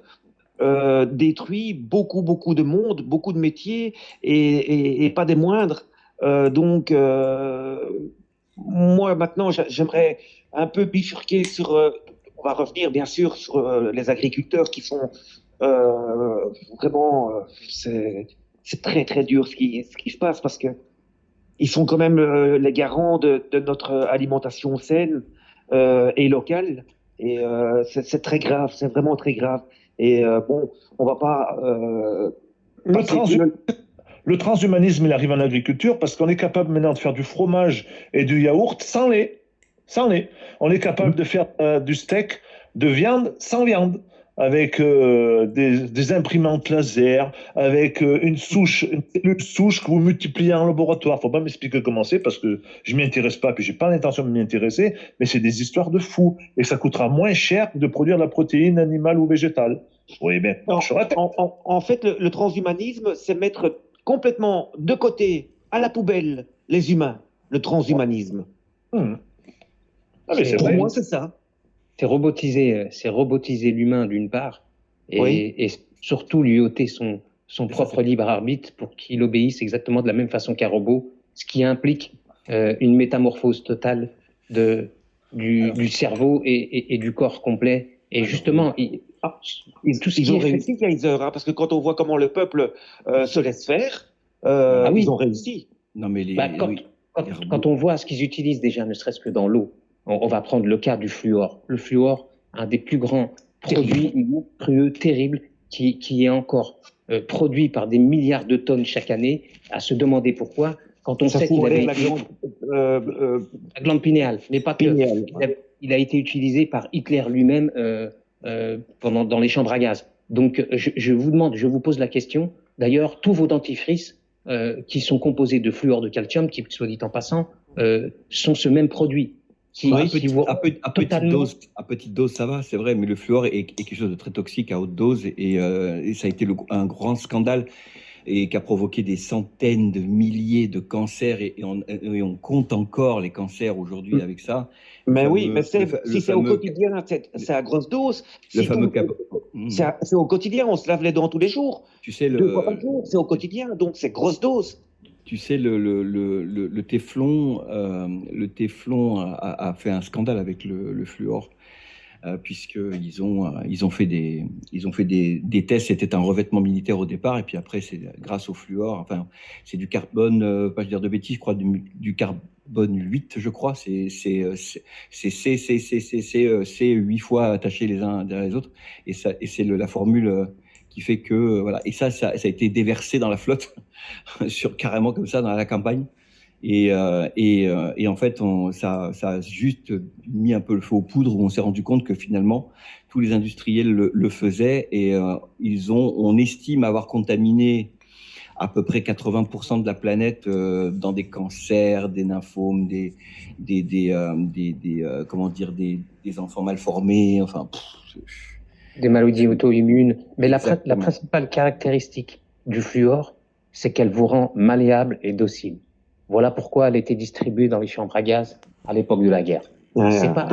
détruit beaucoup de monde, beaucoup de métiers et pas des moindres. Donc, moi maintenant, j'aimerais un peu bifurquer sur. On va revenir bien sûr sur les agriculteurs qui sont vraiment. C'est très très dur ce qui se passe parce que ils sont quand même les garants de notre alimentation saine et locale. Et c'est très grave, c'est vraiment très grave. Et bon, on va pas. Le transhumanisme, il arrive en agriculture parce qu'on est capable maintenant de faire du fromage et du yaourt sans lait. Sans lait. On est capable de faire du steak de viande sans viande, avec des imprimantes laser, avec une cellule souche que vous multipliez en laboratoire. Faut pas m'expliquer comment c'est parce que je m'y intéresse pas, puis j'ai pas l'intention de m'y intéresser, mais c'est des histoires de fous. Et ça coûtera moins cher que de produire de la protéine animale ou végétale. Oui, bien. En fait, le transhumanisme, c'est mettre complètement de côté, à la poubelle, les humains. Le transhumanisme. Pour moi, c'est ça. C'est robotiser l'humain d'une part, et surtout lui ôter son propre libre arbitre pour qu'il obéisse exactement de la même façon qu'un robot, ce qui implique une métamorphose totale du cerveau et du corps complet. Et justement, tout ce ils ont réussi, Kaiser, parce que quand on voit comment le peuple se laisse faire, ils ont réussi. Non, mais quand on voit ce qu'ils utilisent déjà, ne serait-ce que dans l'eau, on va prendre le cas du fluor. Le fluor, un des plus grands produits monstrueux, terribles, qui est encore produit par des milliards de tonnes chaque année, à se demander pourquoi, quand on sait qu'il avait la glande pinéale, mais pas que. Il a été utilisé par Hitler lui-même dans les chambres à gaz. Donc, je vous pose la question. D'ailleurs, tous vos dentifrices qui sont composés de fluor de calcium, qui, soit dit en passant, sont ce même produit. À petite dose, ça va, c'est vrai, mais le fluor est quelque chose de très toxique à haute dose et ça a été un grand scandale. et qui a provoqué des centaines de milliers de cancers, et on compte encore les cancers aujourd'hui avec ça. Mais oui, mais si c'est au quotidien, c'est à grosse dose. Le fameux c'est au quotidien, on se lave les dents tous les jours. Tu sais, 2 fois par jour, c'est au quotidien, donc c'est grosse dose. Tu sais, le téflon, a fait un scandale avec le fluor, puisqu'ils ont fait des tests. C'était un revêtement militaire au départ, et puis après, c'est grâce au fluor. Enfin, c'est du carbone, pas je dire de bêtises, je crois du carbone 8, je crois. C'est C 8 fois attachés les uns derrière les autres, et c'est la formule qui fait que voilà. Et ça a été déversé dans la flotte, carrément comme ça dans la campagne. Et en fait, ça a juste mis un peu le feu aux poudres, où on s'est rendu compte que finalement, tous les industriels le faisaient, et on estime avoir contaminé à peu près 80% de la planète dans des cancers, des lymphomes, des enfants mal formés, enfin. Des maladies auto-immunes. Mais la principale caractéristique du fluor, c'est qu'elle vous rend malléable et docile. Voilà pourquoi elle était distribuée dans les chambres à gaz à l'époque de la guerre. C'est pas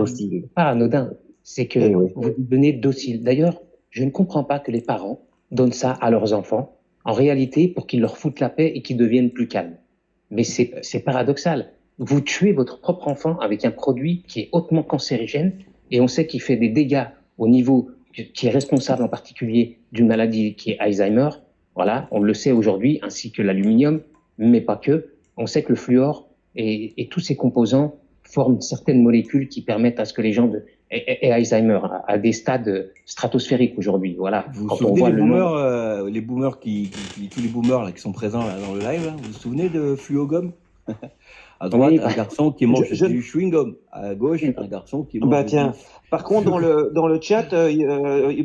anodin, c'est que vous devenez docile. D'ailleurs, je ne comprends pas que les parents donnent ça à leurs enfants, en réalité pour qu'ils leur foutent la paix et qu'ils deviennent plus calmes. Mais c'est paradoxal. Vous tuez votre propre enfant avec un produit qui est hautement cancérigène, et on sait qu'il fait des dégâts au niveau qui est responsable en particulier d'une maladie qui est Alzheimer. Voilà, on le sait aujourd'hui, ainsi que l'aluminium, mais pas que. On sait que le fluor et tous ses composants forment certaines molécules qui permettent à ce que les gens aient Alzheimer à des stades stratosphériques aujourd'hui. Voilà. Vous vous souvenez les boomers tous les boomers là, qui sont présents là, dans le live, là, vous vous souvenez de Fluogum? À droite, un garçon qui mange du chewing-gum. À gauche, un garçon qui mange Par contre, dans le chat,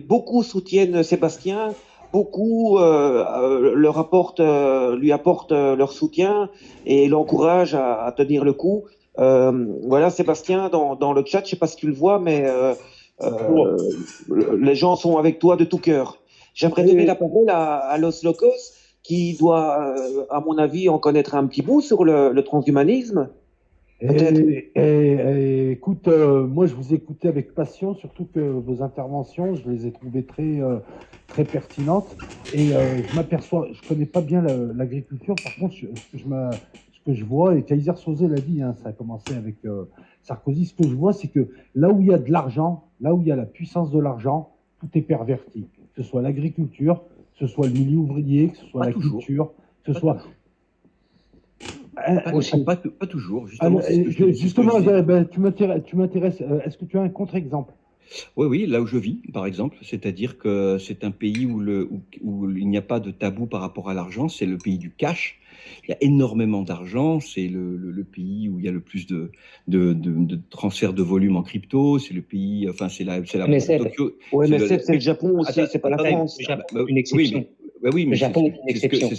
beaucoup soutiennent Sébastien. Beaucoup lui apportent leur soutien et l'encouragent à tenir le coup. Voilà, Sébastien, dans le chat, je ne sais pas si tu le vois, mais les gens sont avec toi de tout cœur. J'aimerais donner la parole à Los Locos, qui doit, à mon avis, en connaître un petit bout sur le transhumanisme. Écoute, moi je vous écoutais avec passion, surtout que vos interventions, je les ai trouvées très pertinentes. Et je m'aperçois, je connais pas bien l'agriculture, par contre, ce que je vois, et Kaiser Soze l'a dit, hein, ça a commencé avec Sarkozy, ce que je vois, c'est que là où il y a de l'argent, là où il y a la puissance de l'argent, tout est perverti. Que ce soit l'agriculture, que ce soit le milieu ouvrier, que ce soit la culture, que ce soit... Pas toujours, justement. Tu m'intéresses. Est-ce que tu as un contre-exemple? Oui, là où je vis, par exemple, c'est-à-dire que c'est un pays où il n'y a pas de tabou par rapport à l'argent, c'est le pays du cash. Il y a énormément d'argent, c'est le pays où il y a le plus de transferts de volume en crypto, c'est le pays, enfin c'est la Tokyo. Oui, mais c'est le Japon aussi, c'est pas la France. Une exception. Oui, mais le Japon est une exception. Mais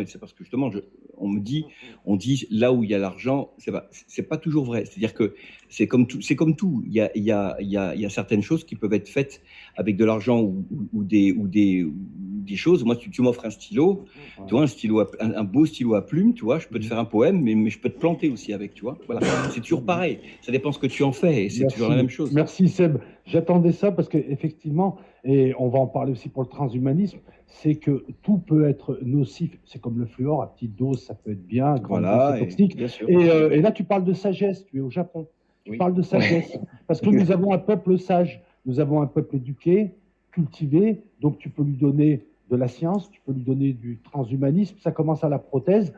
c'est parce que justement, on dit là où il y a l'argent, c'est pas toujours vrai. C'est-à-dire que c'est comme tout. Il y a certaines choses qui peuvent être faites avec de l'argent ou des choses. Moi, tu m'offres un stylo, tu vois, un beau stylo à plume, tu vois, je peux te faire un poème, mais je peux te planter aussi avec, tu vois. Voilà, c'est toujours pareil. Ça dépend ce que tu en fais, et c'est toujours la même chose. Merci Seb. J'attendais ça parce qu'effectivement, et on va en parler aussi pour le transhumanisme, c'est que tout peut être nocif. C'est comme le fluor, à petite dose, ça peut être bien, grande dose, c'est toxique. Et là, tu parles de sagesse, tu es au Japon. Tu parles de sagesse, parce que nous avons un peuple sage, nous avons un peuple éduqué, cultivé, donc tu peux lui donner de la science, tu peux lui donner du transhumanisme, ça commence à la prothèse,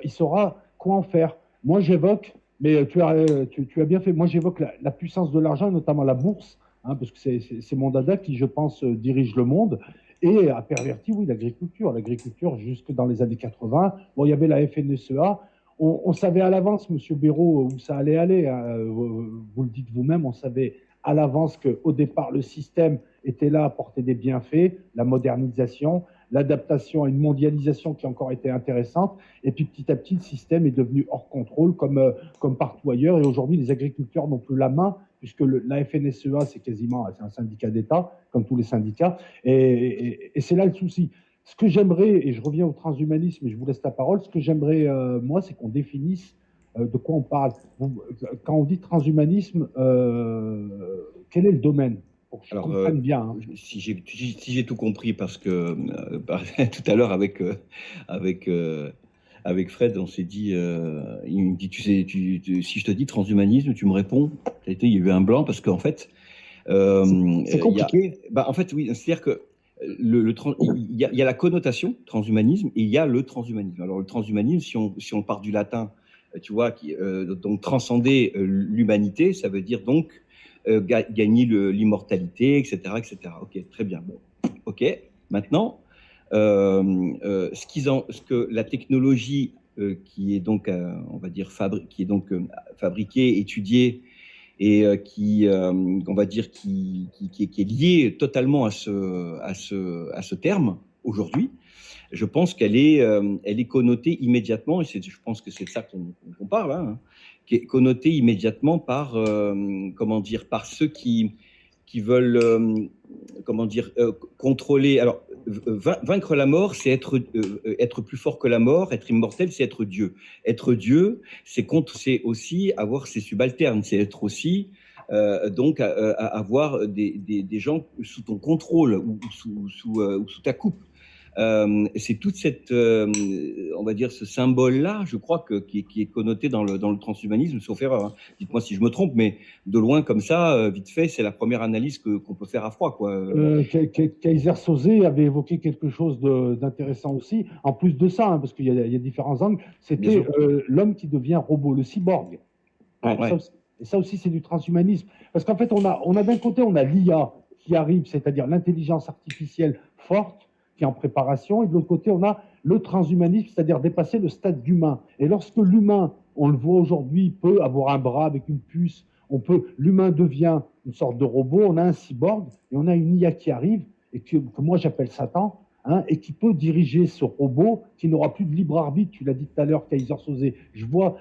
il saura quoi en faire. Moi, j'évoque, mais tu as bien fait, moi j'évoque la puissance de l'argent, notamment la bourse, hein, parce que c'est mon dada qui, je pense, dirige le monde, et a perverti, oui, l'agriculture. L'agriculture, jusque dans les années 80, bon, il y avait la FNSEA, on savait à l'avance, M. Béraud, où ça allait aller, hein, vous le dites vous-même, on savait à l'avance qu'au départ, le système était là à apporter des bienfaits, la modernisation, l'adaptation à une mondialisation qui a encore été intéressante, et puis petit à petit, le système est devenu hors contrôle, comme partout ailleurs, et aujourd'hui, les agriculteurs n'ont plus la main, puisque la FNSEA, c'est un syndicat d'État, comme tous les syndicats, et c'est là le souci. Ce que j'aimerais, et je reviens au transhumanisme, et je vous laisse la parole, ce que j'aimerais, moi, c'est qu'on définisse de quoi on parle. Quand on dit transhumanisme, quel est le domaine? Pour que je comprenne bien. Hein. Si j'ai tout compris, parce que tout à l'heure avec Fred, on s'est dit, il me dit, tu sais, si je te dis transhumanisme, tu me réponds, il y a eu un blanc, parce qu'en fait, c'est compliqué. En fait, oui, c'est-à-dire que il y a la connotation transhumanisme et il y a le transhumanisme. Alors le transhumanisme, si on part du latin, tu vois, donc transcender l'humanité, ça veut dire donc gagner l'immortalité, etc., etc. Ok, très bien. Bon, ok. Maintenant, ce que la technologie qui est donc, on va dire, fabriquée, étudiée, et on va dire, qui est liée totalement à ce terme aujourd'hui, je pense qu'elle est connotée immédiatement, et je pense que c'est de ça qu'on parle, hein, qui est connotée immédiatement par, par ceux qui veulent, contrôler. Alors, vaincre la mort, c'est être plus fort que la mort. Être immortel, c'est être Dieu. Être Dieu, c'est aussi avoir ses subalternes. C'est être aussi donc avoir des gens sous ton contrôle ou sous ta coupe. C'est toute cette, on va dire, ce symbole-là, je crois, qui est connoté dans le transhumanisme, sauf erreur. Hein. Dites-moi si je me trompe, mais de loin comme ça, vite fait, c'est la première analyse qu'on peut faire à froid, quoi. Kaiser Soze avait évoqué quelque chose d'intéressant aussi. En plus de ça, hein, parce qu'il y a différents angles, c'était l'homme qui devient robot, le cyborg. Ouais. Et ça aussi, c'est du transhumanisme. Parce qu'en fait, on a d'un côté, on a l'IA qui arrive, c'est-à-dire l'intelligence artificielle forte, qui est en préparation, et de l'autre côté, on a le transhumanisme, c'est-à-dire dépasser le stade d'humain. Et lorsque l'humain, on le voit aujourd'hui, peut avoir un bras avec une puce, l'humain devient une sorte de robot, on a un cyborg, et on a une IA qui arrive, et que moi j'appelle Satan, hein, et qui peut diriger ce robot, qui n'aura plus de libre arbitre, tu l'as dit tout à l'heure, Kaiser Soze. Je vois,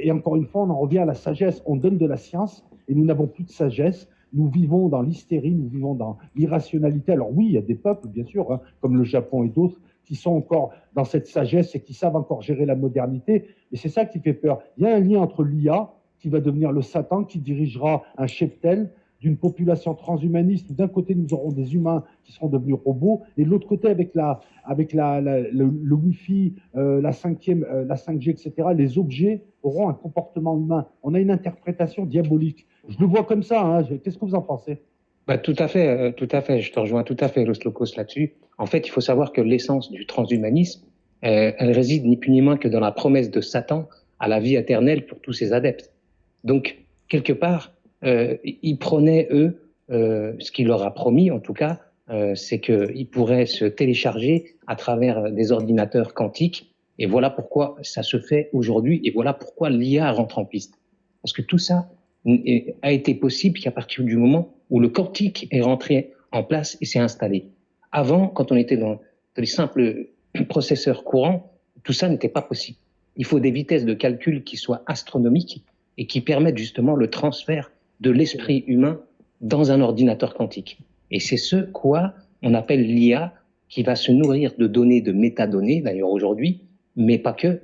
et encore une fois, on en revient à la sagesse, on donne de la science, et nous n'avons plus de sagesse. Nous vivons dans l'hystérie, nous vivons dans l'irrationalité. Alors oui, il y a des peuples, bien sûr, hein, comme le Japon et d'autres, qui sont encore dans cette sagesse et qui savent encore gérer la modernité. Et c'est ça qui fait peur. Il y a un lien entre l'IA, qui va devenir le Satan, qui dirigera un cheptel d'une population transhumaniste. D'un côté, nous aurons des humains qui seront devenus robots, et de l'autre côté, avec le Wi-Fi, la 5G, etc., les objets auront un comportement humain. On a une interprétation diabolique. Je le vois comme ça. Hein. Qu'est-ce que vous en pensez? Tout à fait. Je te rejoins tout à fait, Loslokos, là-dessus. En fait, il faut savoir que l'essence du transhumanisme, elle réside ni plus ni moins que dans la promesse de Satan à la vie éternelle pour tous ses adeptes. Donc, quelque part, ils prenaient, eux, ce qu'il leur a promis, en tout cas, c'est qu'ils pourraient se télécharger à travers des ordinateurs quantiques. Et voilà pourquoi ça se fait aujourd'hui, et voilà pourquoi l'IA rentre en piste. Parce que tout ça a été possible qu'à partir du moment où le quantique est rentré en place et s'est installé. Avant, quand on était dans les simples processeurs courants, tout ça n'était pas possible. Il faut des vitesses de calcul qui soient astronomiques et qui permettent justement le transfert de l'esprit humain dans un ordinateur quantique. Et c'est ce quoi on appelle l'IA, qui va se nourrir de données, de métadonnées, d'ailleurs aujourd'hui, mais pas que,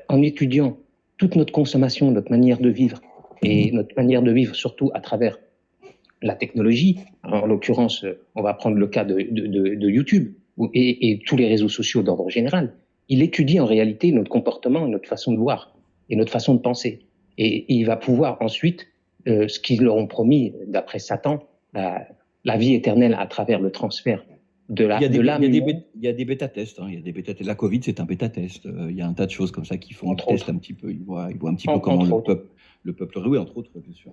en étudiant toute notre consommation, notre manière de vivre, et notre manière de vivre surtout à travers la technologie. En l'occurrence, on va prendre le cas de YouTube et tous les réseaux sociaux d'ordre général. Il étudie en réalité notre comportement, notre façon de voir et notre façon de penser. Et il va pouvoir ensuite, ce qu'ils leur ont promis, d'après Satan, la vie éternelle à travers le transfert de l'âme. Il y a des bêta-tests. Hein. La Covid, c'est un bêta-test. Il y a un tas de choses comme ça qui font, qui testent un petit peu. Ils voient un petit peu comment le peuple, oui, entre autres, bien sûr.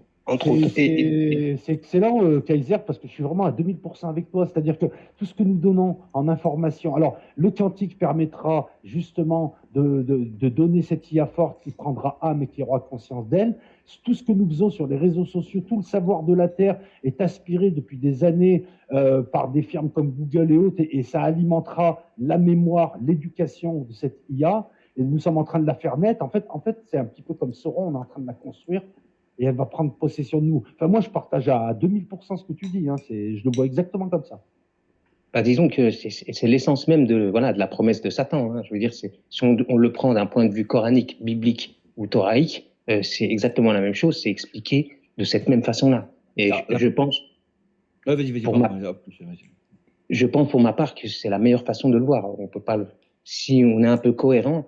C'est excellent, Kaiser, parce que je suis vraiment à 2000% avec toi. C'est-à-dire que tout ce que nous donnons en information, alors le quantique permettra justement de donner cette IA forte qui prendra âme et qui aura conscience d'elle. Tout ce que nous faisons sur les réseaux sociaux, tout le savoir de la Terre est aspiré depuis des années par des firmes comme Google et autres, et ça alimentera la mémoire, l'éducation de cette IA. Et nous sommes en train de la faire naître. En fait, c'est un petit peu comme Sauron, on est en train de la construire et elle va prendre possession de nous. Enfin, moi, je partage à 2000% ce que tu dis. Hein. Je le vois exactement comme ça. Disons que c'est l'essence même de la promesse de Satan. Hein. Je veux dire, si on le prend d'un point de vue coranique, biblique ou thoraïque, c'est exactement la même chose. C'est expliqué de cette même façon-là. Et je pense. Je pense pour ma part que c'est la meilleure façon de le voir. On peut pas. Si on est un peu cohérent,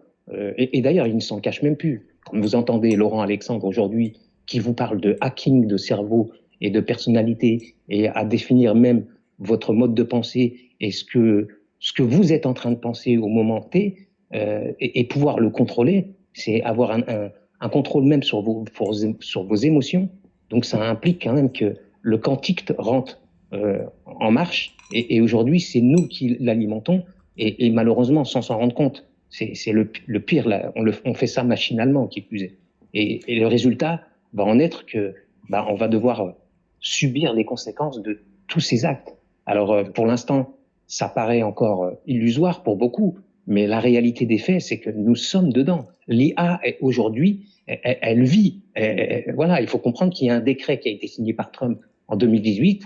et d'ailleurs, il ne s'en cache même plus. Quand vous entendez Laurent Alexandre aujourd'hui qui vous parle de hacking de cerveau et de personnalité et à définir même votre mode de pensée et ce que vous êtes en train de penser au moment T et pouvoir le contrôler, c'est avoir un contrôle même sur vos émotions. Donc ça implique quand même que le quantique rentre en marche et aujourd'hui c'est nous qui l'alimentons et malheureusement sans s'en rendre compte. C'est le pire là. On fait ça machinalement qui plus est. Et le résultat va en être que on va devoir subir les conséquences de tous ces actes. Alors pour l'instant, ça paraît encore illusoire pour beaucoup, mais la réalité des faits, c'est que nous sommes dedans. L'IA aujourd'hui, elle vit. Voilà, il faut comprendre qu'il y a un décret qui a été signé par Trump en 2018.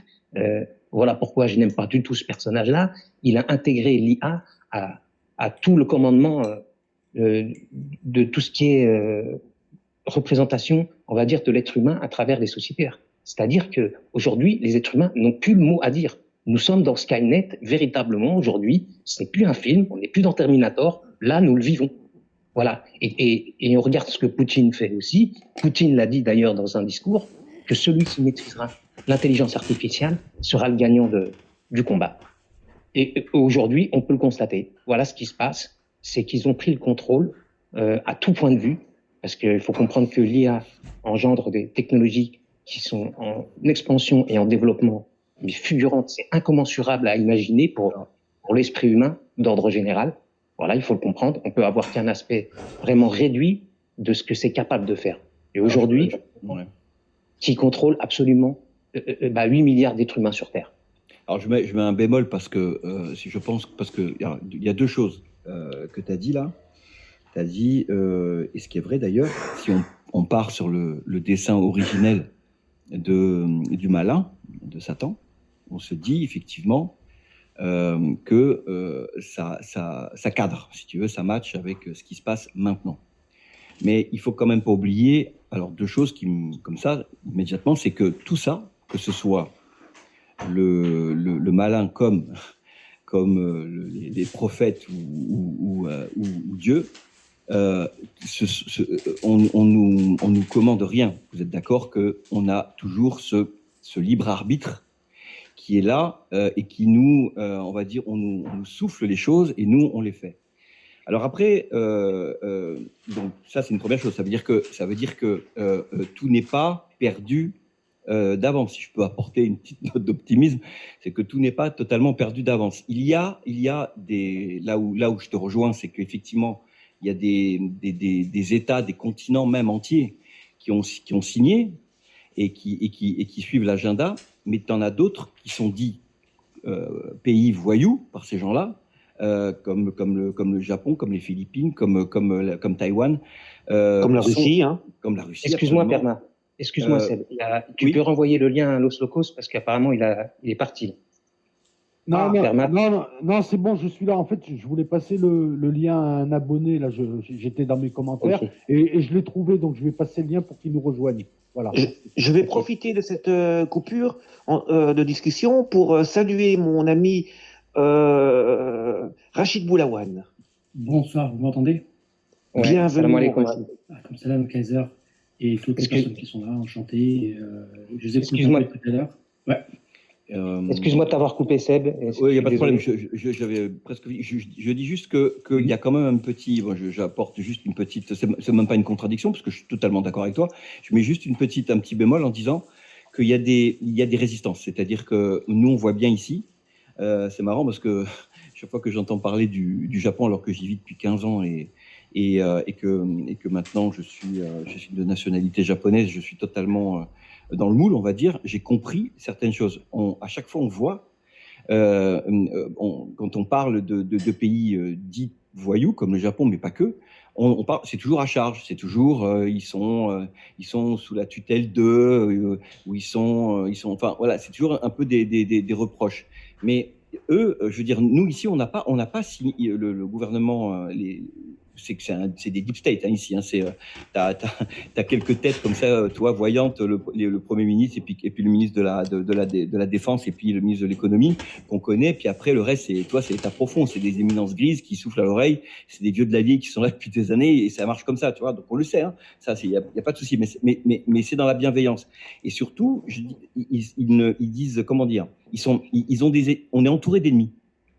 Voilà pourquoi je n'aime pas du tout ce personnage-là. Il a intégré l'IA à tout le commandement de tout ce qui est représentation, on va dire, de l'être humain à travers les sociétaires. C'est-à-dire que aujourd'hui, les êtres humains n'ont plus le mot à dire. Nous sommes dans Skynet véritablement aujourd'hui. Ce n'est plus un film, on n'est plus dans Terminator. Là, nous le vivons. Voilà. Et on regarde ce que Poutine fait aussi. Poutine l'a dit d'ailleurs dans un discours que celui qui maîtrisera l'intelligence artificielle sera le gagnant du combat. Et aujourd'hui, on peut le constater. Voilà ce qui se passe, c'est qu'ils ont pris le contrôle à tout point de vue, parce qu'il faut comprendre que l'IA engendre des technologies qui sont en expansion et en développement, mais fulgurantes. C'est incommensurable à imaginer pour l'esprit humain d'ordre général. Voilà, il faut le comprendre. On peut avoir qu'un aspect vraiment réduit de ce que c'est capable de faire. Et aujourd'hui, qui contrôle absolument 8 milliards d'êtres humains sur Terre. Alors je mets un bémol parce que si je pense parce que il y a deux choses que tu as dit là. Tu as dit et ce qui est vrai d'ailleurs, si on part sur le dessin originel du malin, de Satan, on se dit effectivement que ça cadre, si tu veux, ça match avec ce qui se passe maintenant. Mais il faut quand même pas oublier, alors deux choses qui, comme ça, immédiatement, c'est que tout ça, que ce soit le malin comme les prophètes ou Dieu, on nous commande rien. Vous êtes d'accord qu'on a toujours ce libre arbitre qui est là et qui nous, on va dire, on nous souffle les choses et nous, on les fait. Alors après, donc ça c'est une première chose. Ça veut dire que tout n'est pas perdu d'avance. Si je peux apporter une petite note d'optimisme, c'est que tout n'est pas totalement perdu d'avance. Il y a des là où je te rejoins, c'est qu'effectivement il y a des États, des continents même entiers qui ont signé et qui suivent l'agenda, mais tu en as d'autres qui sont dits pays voyous par ces gens-là. Comme le Japon, comme les Philippines, comme Taïwan. Comme la Russie, hein. Comme la Russie. Excuse-moi, Perma. Excuse-moi, Seb. Tu peux renvoyer le lien à Los Locos parce qu'apparemment il est parti. Non, c'est bon, je suis là. En fait, je voulais passer le lien à un abonné. Là, j'étais dans mes commentaires et je l'ai trouvé, donc je vais passer le lien pour qu'il nous rejoigne. Voilà. Je vais profiter de cette coupure de discussion pour saluer mon ami Rachid Boulawan. Bonsoir, vous m'entendez? Bienvenue. Comme salam Kaiser et toutes les personnes qui sont là, enchanté. Je vous écoute tout à l'heure. Ouais. Excuse-moi de t'avoir coupé, Seb. Oui, il n'y a pas de problème. J'avais presque. Je dis juste qu'il y a quand même un petit. Bon, j'apporte juste une petite. C'est même pas une contradiction parce que je suis totalement d'accord avec toi. Je mets juste un petit bémol en disant qu'il y a des résistances. C'est-à-dire que nous, on voit bien ici. C'est marrant parce que chaque fois que j'entends parler du Japon, alors que j'y vis depuis 15 ans et que maintenant je suis de nationalité japonaise, je suis totalement dans le moule, on va dire. J'ai compris certaines choses. À chaque fois, on voit quand on parle de pays dits voyous comme le Japon, mais pas que. On parle, c'est toujours à charge, c'est toujours ils sont sous la tutelle d'eux, ou ils sont enfin voilà, c'est toujours un peu des reproches. Mais eux, je veux dire, nous ici, on n'a pas signé, le gouvernement, c'est des deep state ici. T'as quelques têtes comme ça, toi, voyantes, le Premier ministre et puis le ministre de la Défense et puis le ministre de l'Économie qu'on connaît. Puis après, le reste, c'est l'état profond, c'est des éminences grises qui soufflent à l'oreille. C'est des vieux de la vieille qui sont là depuis des années et ça marche comme ça, tu vois. Donc on le sait, ça, il y a pas de souci. Mais c'est dans la bienveillance. Et surtout, ils disent, comment dire, on est entouré d'ennemis.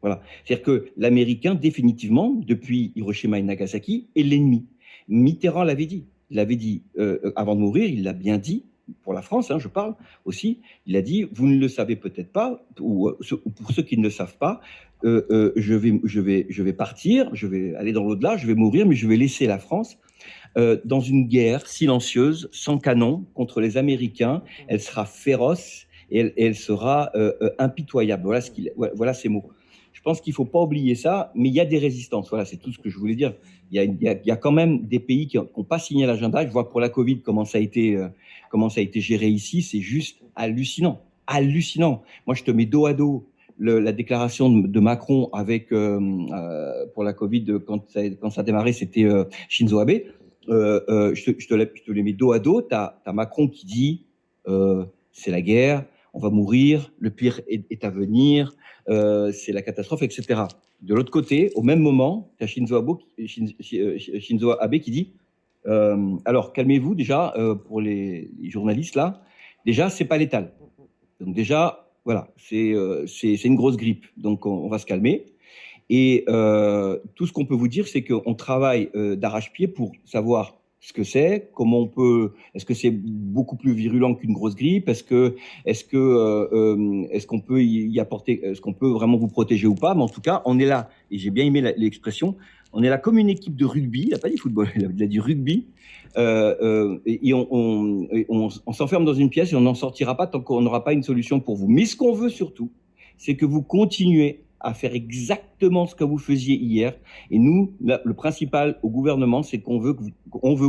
Voilà. C'est-à-dire que l'Américain, définitivement, depuis Hiroshima et Nagasaki, est l'ennemi. Mitterrand l'avait dit. Il l'avait dit avant de mourir, il l'a bien dit, pour la France, je parle aussi, il a dit, vous ne le savez peut-être pas, ou pour ceux qui ne le savent pas, je vais partir, je vais aller dans l'au-delà, je vais mourir, mais je vais laisser la France dans une guerre silencieuse, sans canon, contre les Américains. Elle sera féroce et elle sera impitoyable. Voilà ces mots. Je pense qu'il ne faut pas oublier ça, mais il y a des résistances. Voilà, c'est tout ce que je voulais dire. Il y a quand même des pays qui n'ont pas signé l'agenda. Je vois pour la Covid comment ça a été géré ici. C'est juste hallucinant. Hallucinant. Moi, je te mets dos à dos la déclaration de Macron avec, pour la Covid, quand ça a démarré, c'était Shinzo Abe. Je te les mets dos à dos. Tu as Macron qui dit c'est la guerre, on va mourir, le pire est à venir. C'est la catastrophe, etc. De l'autre côté, au même moment, tu as Shinzo Abe qui dit alors, calmez-vous déjà, pour les journalistes là, déjà, c'est pas létal. Donc déjà, voilà, c'est une grosse grippe, donc on va se calmer. Et tout ce qu'on peut vous dire, c'est qu'on travaille d'arrache-pied pour savoir ce que c'est, comment on peut, est-ce que c'est beaucoup plus virulent qu'une grosse grippe, est-ce qu'on peut y apporter, est-ce qu'on peut vraiment vous protéger ou pas, mais en tout cas, on est là, et j'ai bien aimé l'expression, on est là comme une équipe de rugby, il n'a pas dit football, il a dit rugby, et on s'enferme dans une pièce et on n'en sortira pas tant qu'on n'aura pas une solution pour vous. Mais ce qu'on veut surtout, c'est que vous continuez à faire exactement ce que vous faisiez hier. Et nous, le principal au gouvernement, c'est qu'on veut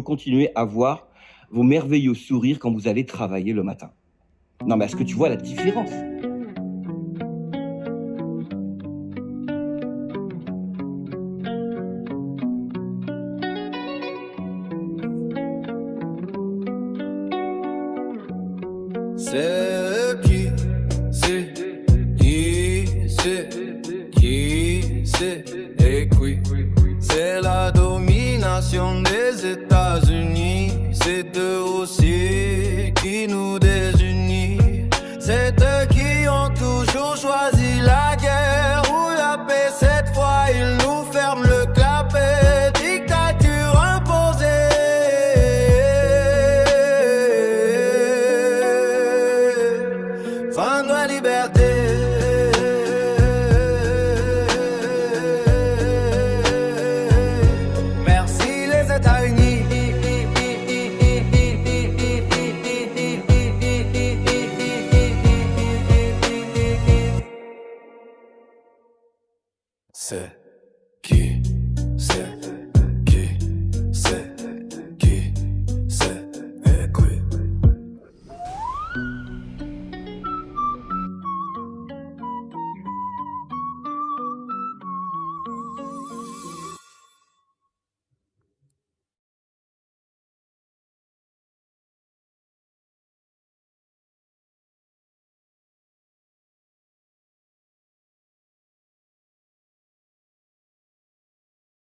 continuer à voir vos merveilleux sourires quand vous allez travailler le matin. Non, mais est-ce que tu vois la différence ? Et qui c'est la domination des États-Unis, c'est eux aussi qui nous désunissent, c'est eux qui ont toujours choisi la guerre ou la paix. Cette fois ils nous ferment le clapet, dictature imposée, fin de la liberté. C'est qui c'est